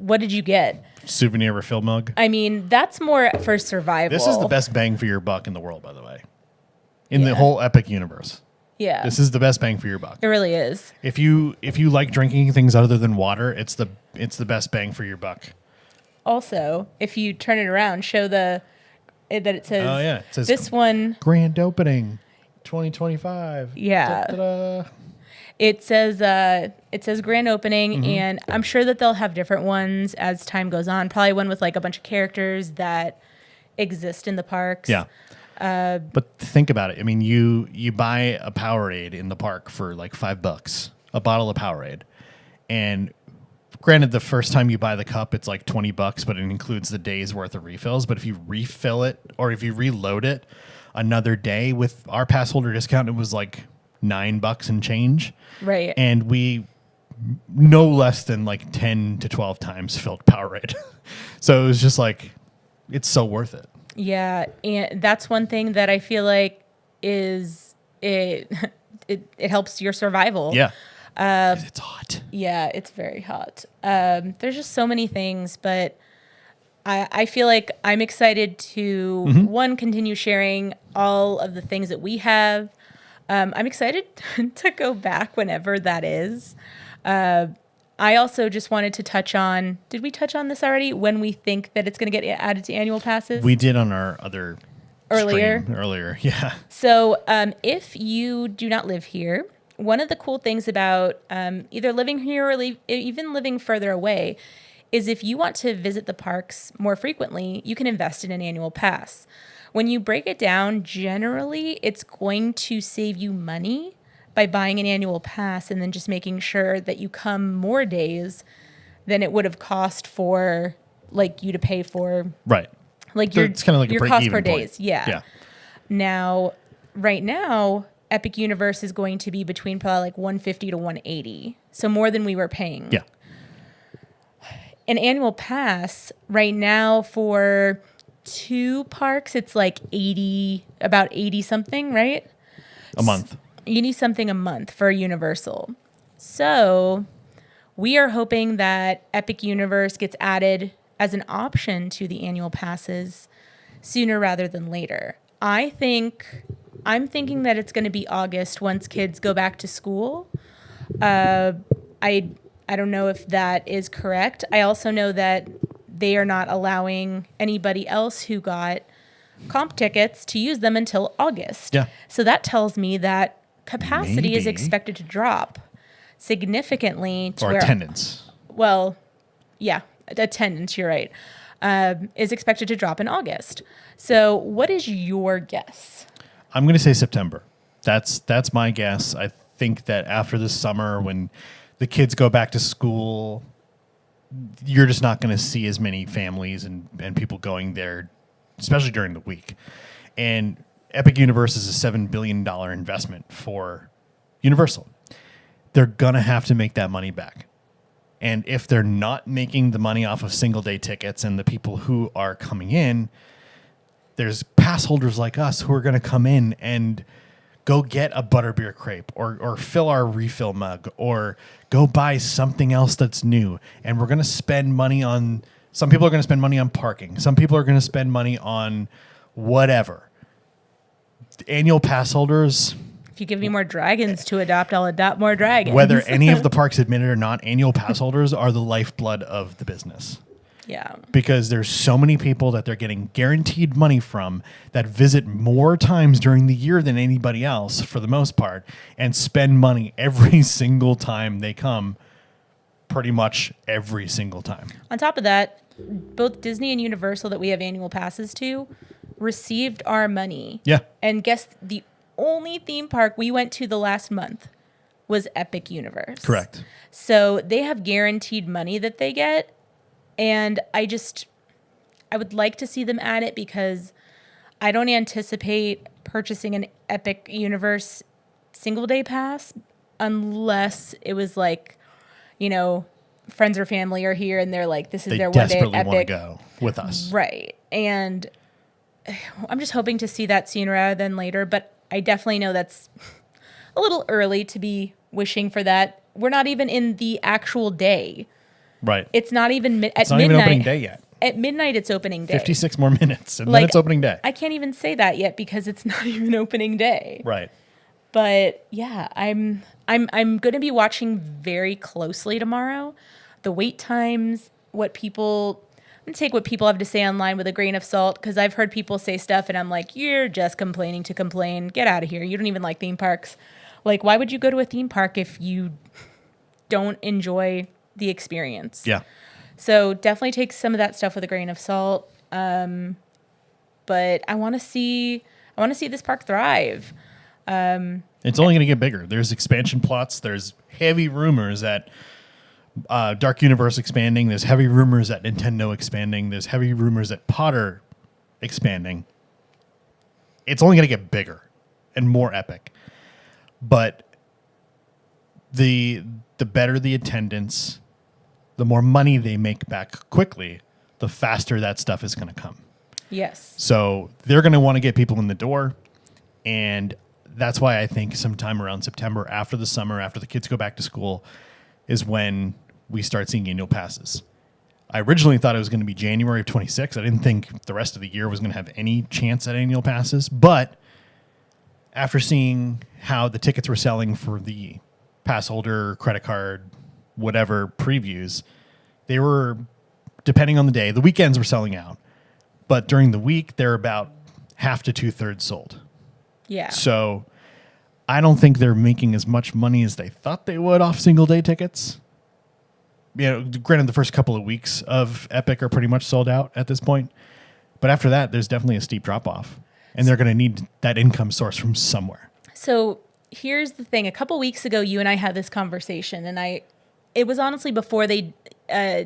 did you get? Souvenir refill mug. I mean, that's more for survival. This is the best bang for your buck in the world, by the way. In the whole Epic universe. Yeah. This is the best bang for your buck. It really is. If you like drinking things other than water, it's the best bang for your buck. Also, if you turn it around, show that it says, Oh yeah, it says this one. grand opening 2025. Yeah. Da-da-da. It says grand opening, and I'm sure that they'll have different ones as time goes on. Probably one with like a bunch of characters that exist in the parks. Yeah. But think about it. I mean, you buy a Powerade in the park for like $5, a bottle of Powerade, and granted, the first time you buy the cup, it's like $20, but it includes the day's worth of refills. But if you refill it or if you reload it another day with our pass holder discount, it was like $9 and change. Right. And we no less than like 10 to 12 times filled Powerade. So it was just like, it's so worth it. Yeah, and that's one thing that I feel like is it helps your survival. Yeah. 'Cause it's hot. Yeah, it's very hot. There's just so many things, but I feel like I'm excited to one, continue sharing all of the things that we have. I'm excited to go back whenever that is. I also just wanted to touch on, did we touch on this already? When we think that it's going to get added to annual passes? We did on our other Earlier, yeah. So if you do not live here, one of the cool things about either living here or even living further away is if you want to visit the parks more frequently, you can invest in an annual pass. When you break it down, generally, it's going to save you money by buying an annual pass and then just making sure that you come more days than it would have cost for like you to pay for. Right. Like So it's kind of like your a cost break-even per point. days. Yeah. Yeah. Now, right now, Epic Universe is going to be between probably like $150 to $180. So more than we were paying. Yeah. An annual pass right now for 2 parks, it's like about 80 something, right? A month. You need something a month for Universal. So we are hoping that Epic Universe gets added as an option to the annual passes sooner rather than later. I'm thinking that it's going to be August once kids go back to school. I don't know if that is correct. I also know that they are not allowing anybody else who got comp tickets to use them until August. Yeah. So that tells me that capacity is Maybe. expected to drop significantly to Or where, attendance. well, yeah, attendance, you're right. is expected to drop in August. So what is your guess? I'm going to say September. That's my guess. I think that after the summer, when the kids go back to school, you're just not going to see as many families and people going there, especially during the week. And Epic Universe is a $7 billion investment for Universal. They're going to have to make that money back. And if they're not making the money off of single day tickets and the people who are coming in, there's pass holders like us who are going to come in and go get a butterbeer crepe or fill our refill mug or go buy something else that's new. And we're going to spend money on, some people are going to spend money on parking. Some people are going to spend money on whatever. Annual pass holders, If you give me more dragons to adopt, I'll adopt more dragons. whether any of the parks admit it or not, annual pass holders are the lifeblood of the business. Yeah. Because there's so many people that they're getting guaranteed money from that visit more times during the year than anybody else for the most part and spend money every single time they come, pretty much every single time. On top of that, both Disney and Universal that we have annual passes to received our money. Yeah. And guess the only theme park we went to the last month was Epic Universe. Correct. So they have guaranteed money that they get. And I would like to see them add it because I don't anticipate purchasing an Epic Universe single day pass unless it was like, you know, friends or family are here and they're like, this is They their one day at desperately want to Epic. go with us. Right. And I'm just hoping to see that sooner rather than later, but I definitely know that's a little early to be wishing for that. We're not even in the actual day. Right. It's not even at It's not midnight. even opening day yet. At midnight, it's opening day. 56 more minutes, and then it's opening day. I can't even say that yet because it's not even opening day. Right. But yeah, I'm going to be watching very closely tomorrow. The wait times, I'm going to take what people have to say online with a grain of salt because I've heard people say stuff and I'm like, you're just complaining to complain. Get out of here. You don't even like theme parks. Like, why would you go to a theme park if you don't enjoy the experience? Yeah. So definitely take some of that stuff with a grain of salt. But I want to see this park thrive. It's only going to get bigger. There's expansion plots. There's heavy rumors that Dark Universe expanding. There's heavy rumors that Nintendo expanding. There's heavy rumors that Potter expanding. It's only going to get bigger and more epic. But the better the attendance, the more money they make back quickly, the faster that stuff is going to come. Yes. So they're going to want to get people in the door. And that's why I think sometime around September, after the summer, after the kids go back to school, is when we start seeing annual passes. I originally thought it was going to be January of 26. I didn't think the rest of the year was going to have any chance at annual passes. But after seeing how the tickets were selling for the pass holder, credit card, whatever previews, they were, depending on the day, the weekends were selling out. But during the week, they're about half to 2/3 sold. Yeah. So I don't think they're making as much money as they thought they would off single day tickets. You know, granted, the first couple of weeks of Epic are pretty much sold out at this point. But after that, there's definitely a steep drop off. And they're going to need that income source from somewhere. So here's the thing. A couple weeks ago, you and I had this conversation, and it was honestly before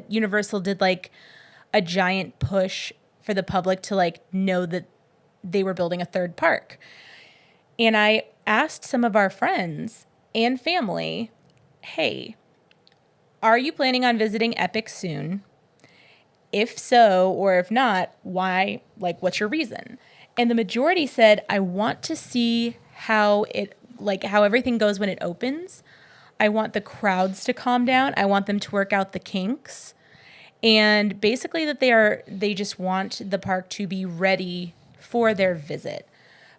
Universal did like a giant push for the public to like know that they were building a third park. And I asked some of our friends and family, hey, are you planning on visiting Epic soon? If so, or if not, why? Like, what's your reason? And the majority said, I want to see how everything goes when it opens. I want the crowds to calm down. I want them to work out the kinks. And basically that they just want the park to be ready for their visit.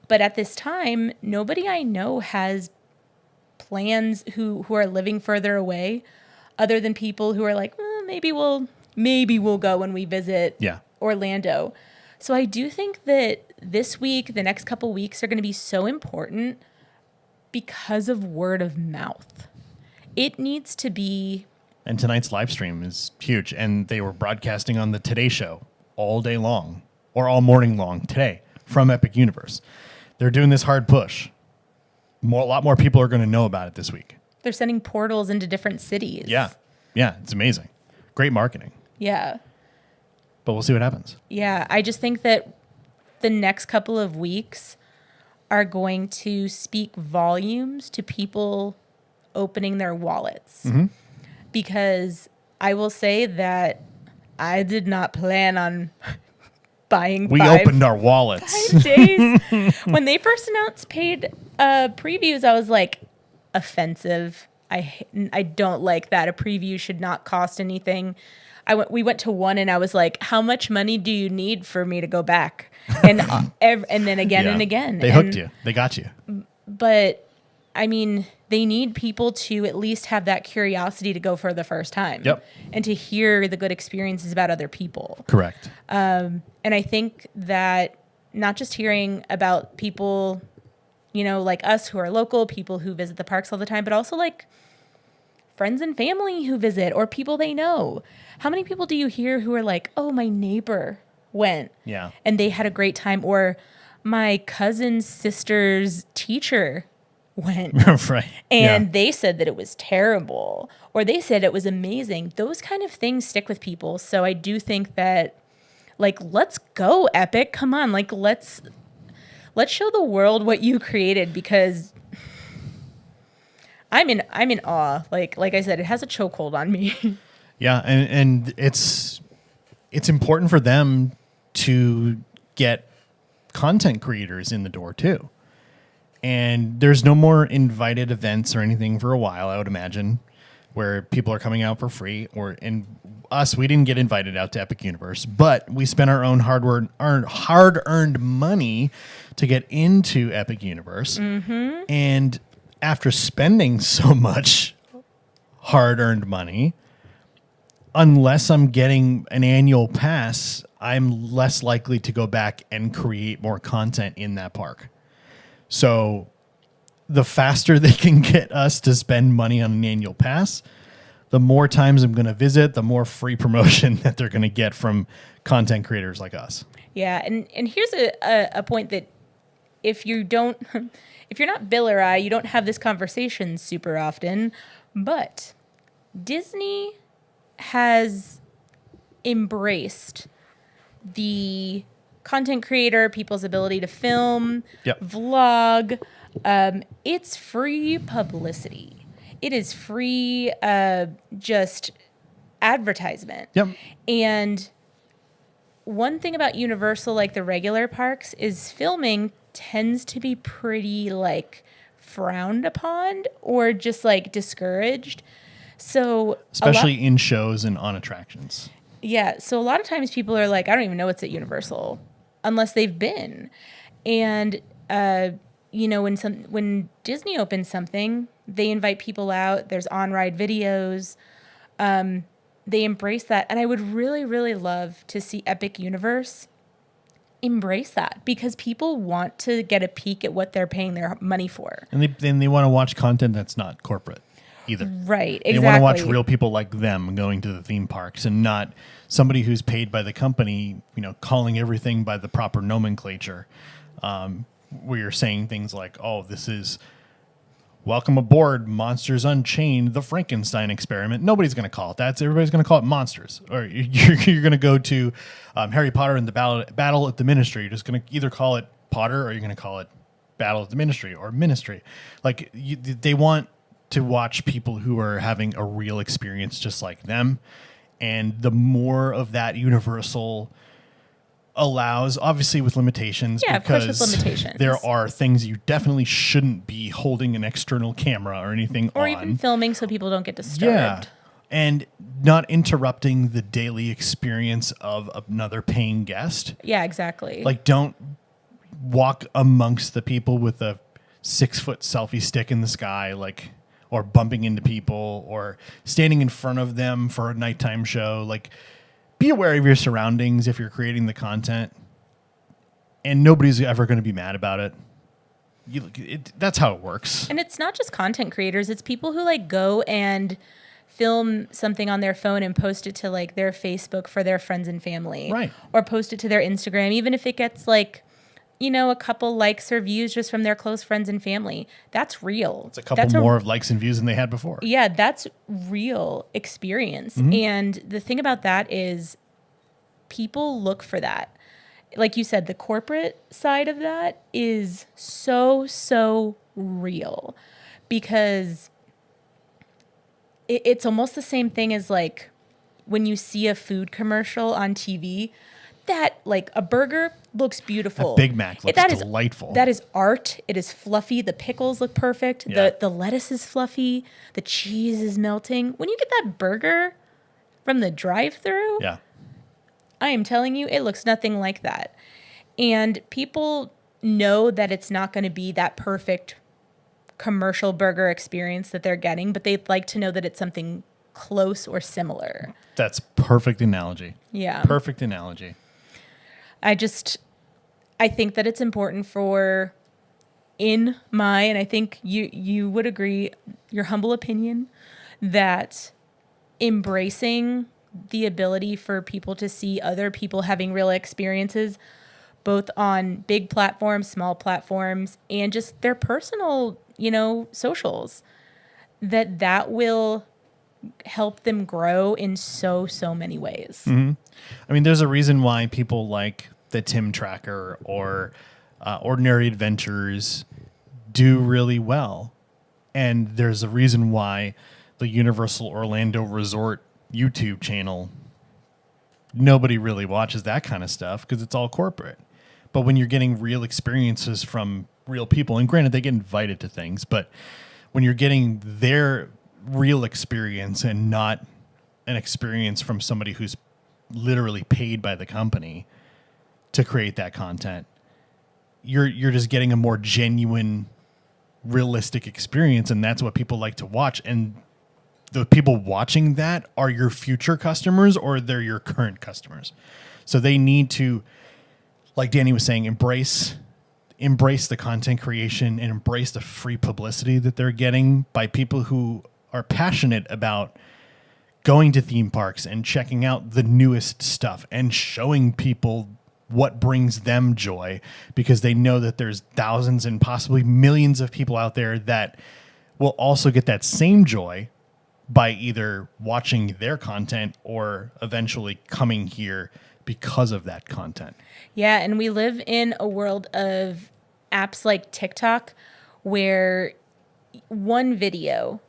But at this time, nobody I know has plans who are living further away, other than people who are like, maybe we'll go when we visit Orlando. So I do think that this week, the next couple weeks are going to be so important because of word of mouth. It needs to be. And tonight's live stream is huge. And they were broadcasting on the Today Show all day long or all morning long today from Epic Universe. They're doing this hard push. A lot more people are going to know about it this week. They're sending portals into different cities. Yeah. Yeah, it's amazing. Great marketing. Yeah. But we'll see what happens. Yeah, I just think that the next couple of weeks are going to speak volumes to people opening their wallets. Mm-hmm. Because I will say that I did not plan on buying We opened our wallets. 5 days. When they first announced paid previews, I was like, offensive. I don't like that. A preview should not cost anything. We went to one and I was like, how much money do you need for me to go back? And and then again Yeah. and again. They hooked you. They got you. But I mean, they need people to at least have that curiosity to go for the first time. Yep. And to hear the good experiences about other people. Correct. And I think that not just hearing about people, you know, like us who are local, people who visit the parks all the time, but also like friends and family who visit or people they know. How many people do you hear who are like, oh, my neighbor went Yeah. and they had a great time, or my cousin's sister's teacher went Right. and Yeah. they said that it was terrible, or they said it was amazing. Those kind of things stick with people. So I do think that, like, let's go, Epic. Come on, like, let's show the world what you created, because I'm in awe. Like I said, it has a chokehold on me. Yeah, and it's important for them to get content creators in the door too. And there's no more invited events or anything for a while, I would imagine, where people are coming out for free. We didn't get invited out to Epic Universe, but we spent our own hard-earned money to get into Epic Universe. Mm-hmm. And after spending so much hard-earned money, unless I'm getting an annual pass, I'm less likely to go back and create more content in that park. So the faster they can get us to spend money on an annual pass, the more times I'm going to visit, the more free promotion that they're going to get from content creators like us. Yeah, and here's a point that if you're not Bill or I, you don't have this conversation super often, but Disney has embraced the content creator, people's ability to film, Yep. vlog. It's free publicity. It is free just advertisement. Yep. And one thing about Universal, like the regular parks, is filming tends to be pretty like frowned upon or just like discouraged. So Especially in shows and on attractions. yeah, so a lot of times people are like, I don't even know what's at Universal unless they've been. And you know, when Disney opens something, they invite people out. There's on-ride videos. They embrace that. And I would really, really love to see Epic Universe embrace that, because people want to get a peek at what they're paying their money for. And they want to watch content that's not corporate either. Right, They exactly. want to watch real people like them going to the theme parks, and not somebody who's paid by the company, you know, calling everything by the proper nomenclature. Where you're saying things like, oh, this is welcome aboard Monsters Unchained, the Frankenstein experiment. Nobody's going to call it that. Everybody's going to call it Monsters. Or you're going to go to Harry Potter and the Battle at the Ministry. You're just going to either call it Potter, or you're going to call it Battle at the Ministry or Ministry. Like, they want to watch people who are having a real experience just like them. And the more of that Universal allows, obviously with limitations, Yeah, of course because with limitations. there are things you definitely shouldn't be holding an external camera or anything Or on. even filming so people don't get disturbed. Yeah. And not interrupting the daily experience of another paying guest. Yeah, exactly. Like, don't walk amongst the people with a 6-foot selfie stick in the sky, like, or bumping into people, or standing in front of them for a nighttime show. Like, be aware of your surroundings if you're creating the content, and nobody's ever going to be mad about it. That's how it works. And it's not just content creators, it's people who like go and film something on their phone and post it to like their Facebook for their friends and family. Right. Or post it to their Instagram, even if it gets like, you know, a couple likes or views just from their close friends and family. That's real. It's a couple more of likes and views than they had before. Yeah, that's real experience. And the thing about that is people look for that. Like you said, the corporate side of that is so real, because it's almost the same thing as like when you see a food commercial on TV, that like a burger looks beautiful. A Big Mac looks delightful. That is art. It is fluffy. The pickles look perfect. Yeah. The lettuce is fluffy. The cheese is melting. When you get that burger from the drive-thru, Yeah. I am telling you, it looks nothing like that. And people know that it's not going to be that perfect commercial burger experience that they're getting, but they'd like to know that it's something close or similar. That's perfect analogy. Yeah. Perfect analogy. I think that it's important for, and I think you would agree, your humble opinion, that embracing the ability for people to see other people having real experiences, both on big platforms, small platforms, and just their personal, you know, socials, that will help them grow in so many ways. I mean, there's a reason why people like the Tim Tracker or Ordinary Adventures do really well. And there's a reason why the Universal Orlando Resort YouTube channel, nobody really watches that kind of stuff because it's all corporate. But when you're getting real experiences from real people, and granted, they get invited to things, but when you're getting their real experience and not an experience from somebody who's literally paid by the company to create that content, you're just getting a more genuine, realistic experience, and that's what people like to watch. And the people watching that are your future customers or they're your current customers. So they need to, like Danny was saying, embrace the content creation and embrace the free publicity that they're getting by people who are passionate about going to theme parks and checking out the newest stuff and showing people what brings them joy, because they know that there's thousands and possibly millions of people out there that will also get that same joy by either watching their content or eventually coming here because of that content. Yeah, and we live in a world of apps like TikTok where one video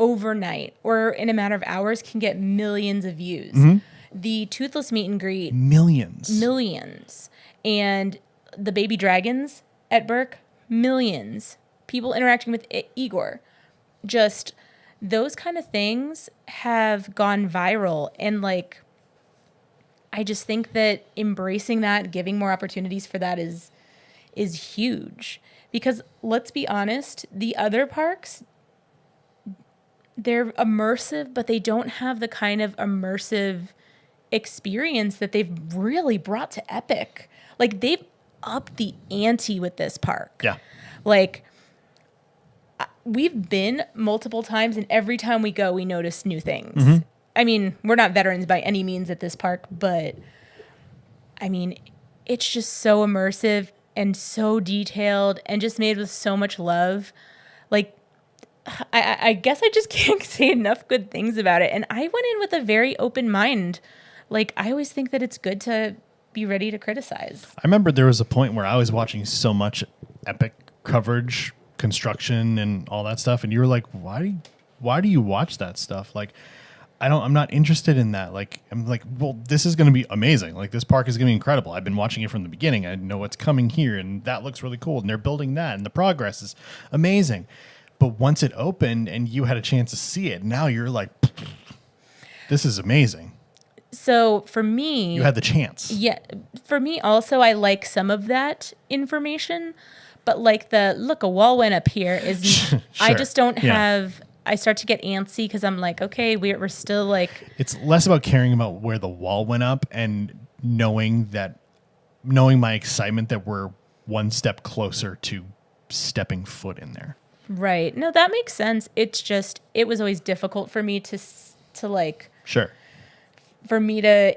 overnight or in a matter of hours can get millions of views. The Toothless Meet and Greet, millions. And the baby dragons at Burke, millions. People interacting with Igor. Just those kind of things have gone viral. And like, I just think that embracing that, giving more opportunities for that is huge. Because let's be honest, the other parks, they're immersive, but they don't have the kind of immersive experience that they've really brought to Epic. Like, they've upped the ante with this park. Yeah. Like, we've been multiple times, and every time we go, we notice new things. I mean, we're not veterans by any means at this park, but I mean, it's just so immersive and so detailed and just made with so much love. Like, I guess I just can't say enough good things about it. And I went in with a very open mind. Like, I always think that it's good to be ready to criticize. I remember there was a point where I was watching so much Epic coverage, construction, and all that stuff, and you were like, why do you watch that stuff? Like, I'm not interested in that. Like, I'm like, well, this is going to be amazing. Like, this park is going to be incredible. I've been watching it from the beginning. I know what's coming here, and that looks really cool, and they're building that, and the progress is amazing. But once it opened and you had a chance to see it, now you're like, this is amazing. So for me, you had the chance. Yeah. For me also, I like some of that information, but like look, a wall went up here is, Sure. I just don't have, I start to get antsy because I'm like, okay, we're still like. It's less about caring about where the wall went up and knowing my excitement that we're one step closer to stepping foot in there. Right. No, that makes sense. It's just, it was always difficult for me to like, Sure. for me to,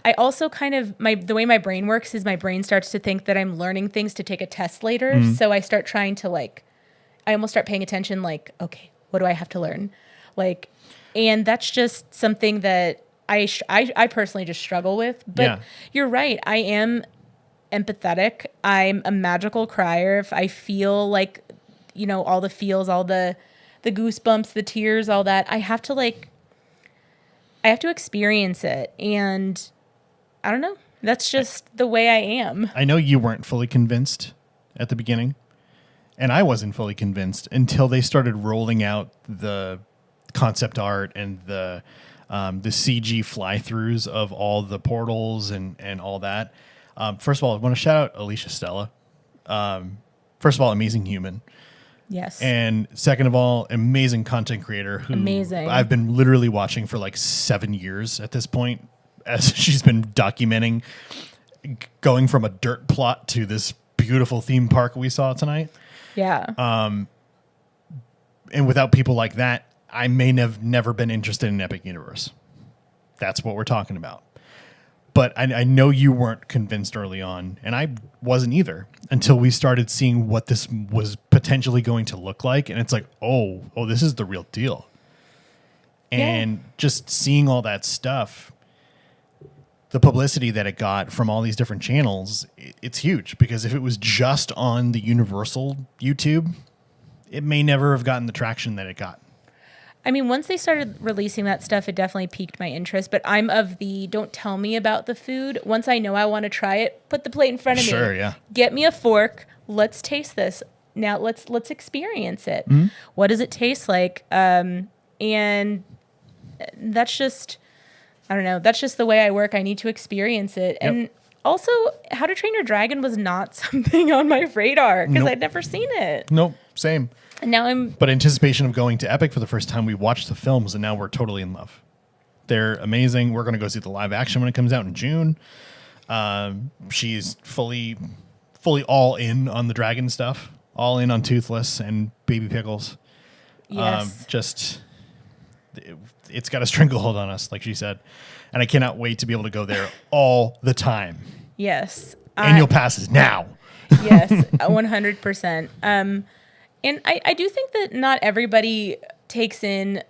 I also kind of, the way my brain works is my brain starts to think that I'm learning things to take a test later. Mm-hmm. So I start trying to like, I almost start paying attention like, okay, what do I have to learn? Like, and that's just something that I personally just struggle with. But Yeah. you're right. I am empathetic. I'm a magical crier. If I feel like, you know, all the feels, all the goosebumps, the tears, all that, I have to experience it. And I don't know. That's just the way I am. I know you weren't fully convinced at the beginning, and I wasn't fully convinced until they started rolling out the concept art and the CG fly-throughs of all the portals and all that. First of all, I want to shout out Alicia Stella. First of all, amazing human. Yes. And second of all, amazing content creator who Amazing. I've been literally watching for like 7 years at this point, as she's been documenting going from a dirt plot to this beautiful theme park we saw tonight. Yeah. And without people like that, I may have never been interested in Epic Universe. That's what we're talking about. But I know you weren't convinced early on, and I wasn't either until we started seeing what this was potentially going to look like. And it's like, oh, this is the real deal. And just seeing all that stuff, the publicity that it got from all these different channels, it's huge, because if it was just on the Universal YouTube, it may never have gotten the traction that it got. I mean, once they started releasing that stuff, it definitely piqued my interest. But I'm of the don't tell me about the food. Once I know I want to try it, put the plate in front of me. Sure, yeah. Get me a fork. Let's taste this. Now let's experience it. Mm-hmm. What does it taste like? And that's just, I don't know. That's just the way I work. I need to experience it. Yep. And also, How to Train Your Dragon was not something on my radar because Nope. I'd never seen it. Nope, same. And now I'm But anticipation of going to Epic for the first time, we watched the films, and now we're totally in love. They're amazing. We're going to go see the live action when it comes out in June. She's fully all in on the dragon stuff, all in on Toothless and Baby Pickles. yes. It's got a stranglehold on us, like she said. And I cannot wait to be able to go there all the time. Yes. Annual passes now. Yes, 100%. And I do think that not everybody takes in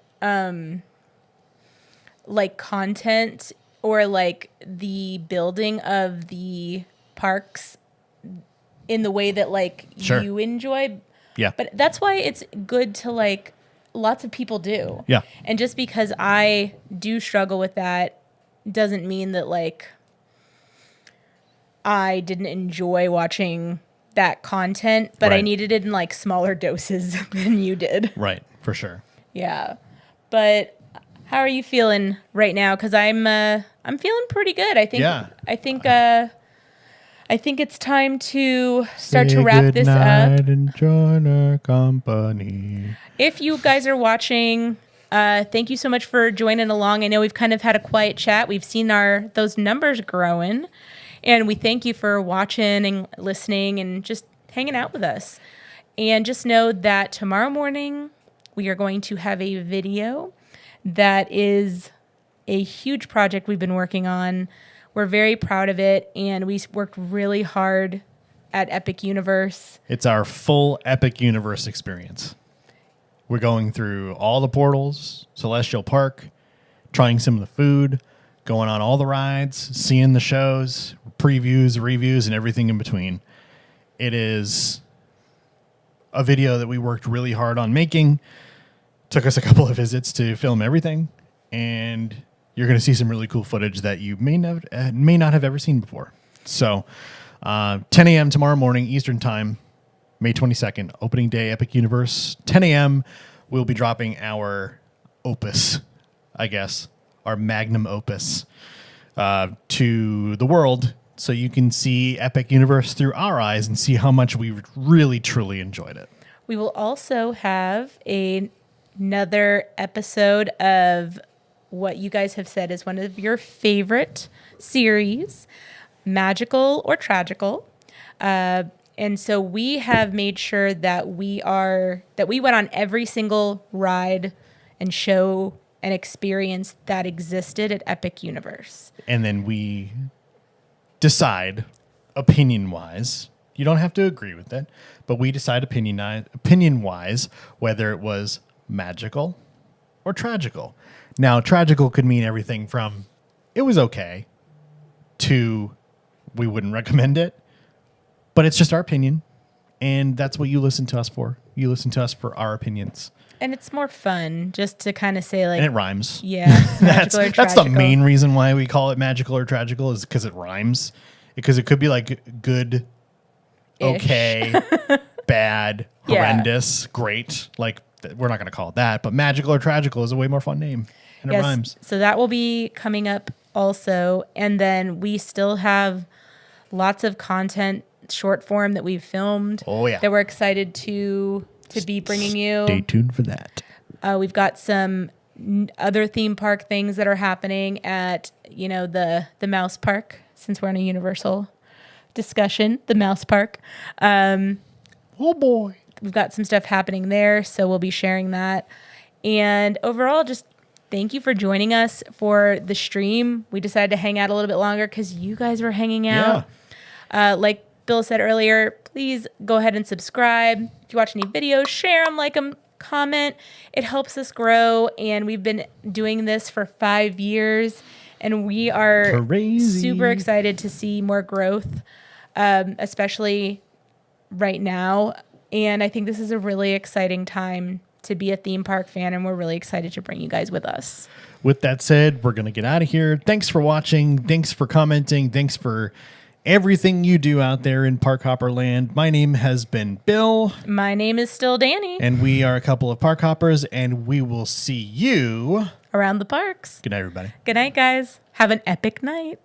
like content or like the building of the parks in the way that like Sure. you enjoy. Yeah. But that's why it's good to like lots of people do. Yeah. And just because I do struggle with that doesn't mean that like I didn't enjoy watching that content, but I Right. needed it in like smaller doses than you did. Right, for sure. Yeah. But how are you feeling right now? Because I'm feeling pretty good. I think Yeah. I think it's time to start to wrap this up. And join our company. If you guys are watching, thank you so much for joining along. I know we've kind of had a quiet chat. We've seen those numbers growing, and we thank you for watching and listening and just hanging out with us. And just know that tomorrow morning we are going to have a video that is a huge project we've been working on. We're very proud of it, and we worked really hard at Epic Universe. It's our full Epic Universe experience. We're going through all the portals, Celestial Park, trying some of the food, going on all the rides, seeing the shows, previews, reviews, and everything in between. It is a video that we worked really hard on making. Took us a couple of visits to film everything, and you're going to see some really cool footage that you may not have ever seen before. So 10 a.m. tomorrow morning, Eastern Time, May 22nd, opening day, Epic Universe. 10 a.m., we'll be dropping our opus, I guess, our magnum opus to the world, so you can see Epic Universe through our eyes and see how much we really, truly enjoyed it. We will also have another episode of what you guys have said is one of your favorite series, Magical or Tragical. And so we have made sure that we went on every single ride and show and experience that existed at Epic Universe. And then we decide, opinion-wise, you don't have to agree with it, but we decide opinion-wise whether it was magical or tragical. Now, tragical could mean everything from it was okay to we wouldn't recommend it, but it's just our opinion, and that's what you listen to us for. You listen to us for our opinions. And it's more fun just to kind of say, like... And it rhymes. Yeah, magical or tragical. That's the main reason why we call it magical or tragical, is because it rhymes. Because it could be like good, okay, bad, horrendous, great. Like, we're not going to call it that, but magical or tragical is a way more fun name, and it rhymes. So that will be coming up also. And then we still have lots of content, short form, that we've filmed. Oh, yeah. That we're excited to be bringing you. Stay tuned for that. We've got some other theme park things that are happening at, the Mouse Park, since we're in a Universal discussion, the Mouse Park. Oh, boy. We've got some stuff happening there, so we'll be sharing that. And overall, just thank you for joining us for the stream. We decided to hang out a little bit longer because you guys were hanging out. Yeah. Like Bill said earlier, please go ahead and subscribe. If you watch any videos, share them, like them, comment. It helps us grow, and we've been doing this for 5 years, and we are super excited to see more growth, especially right now. And I think this is a really exciting time to be a theme park fan, and we're really excited to bring you guys with us. With that said, we're going to get out of here. Thanks for watching. Thanks for commenting. Thanks for everything you do out there in Park Hopper Land. My name has been Bill. My name is still Danny. And we are a couple of Park Hoppers, and we will see you around the parks. Good night, everybody. Good night, guys. Have an epic night.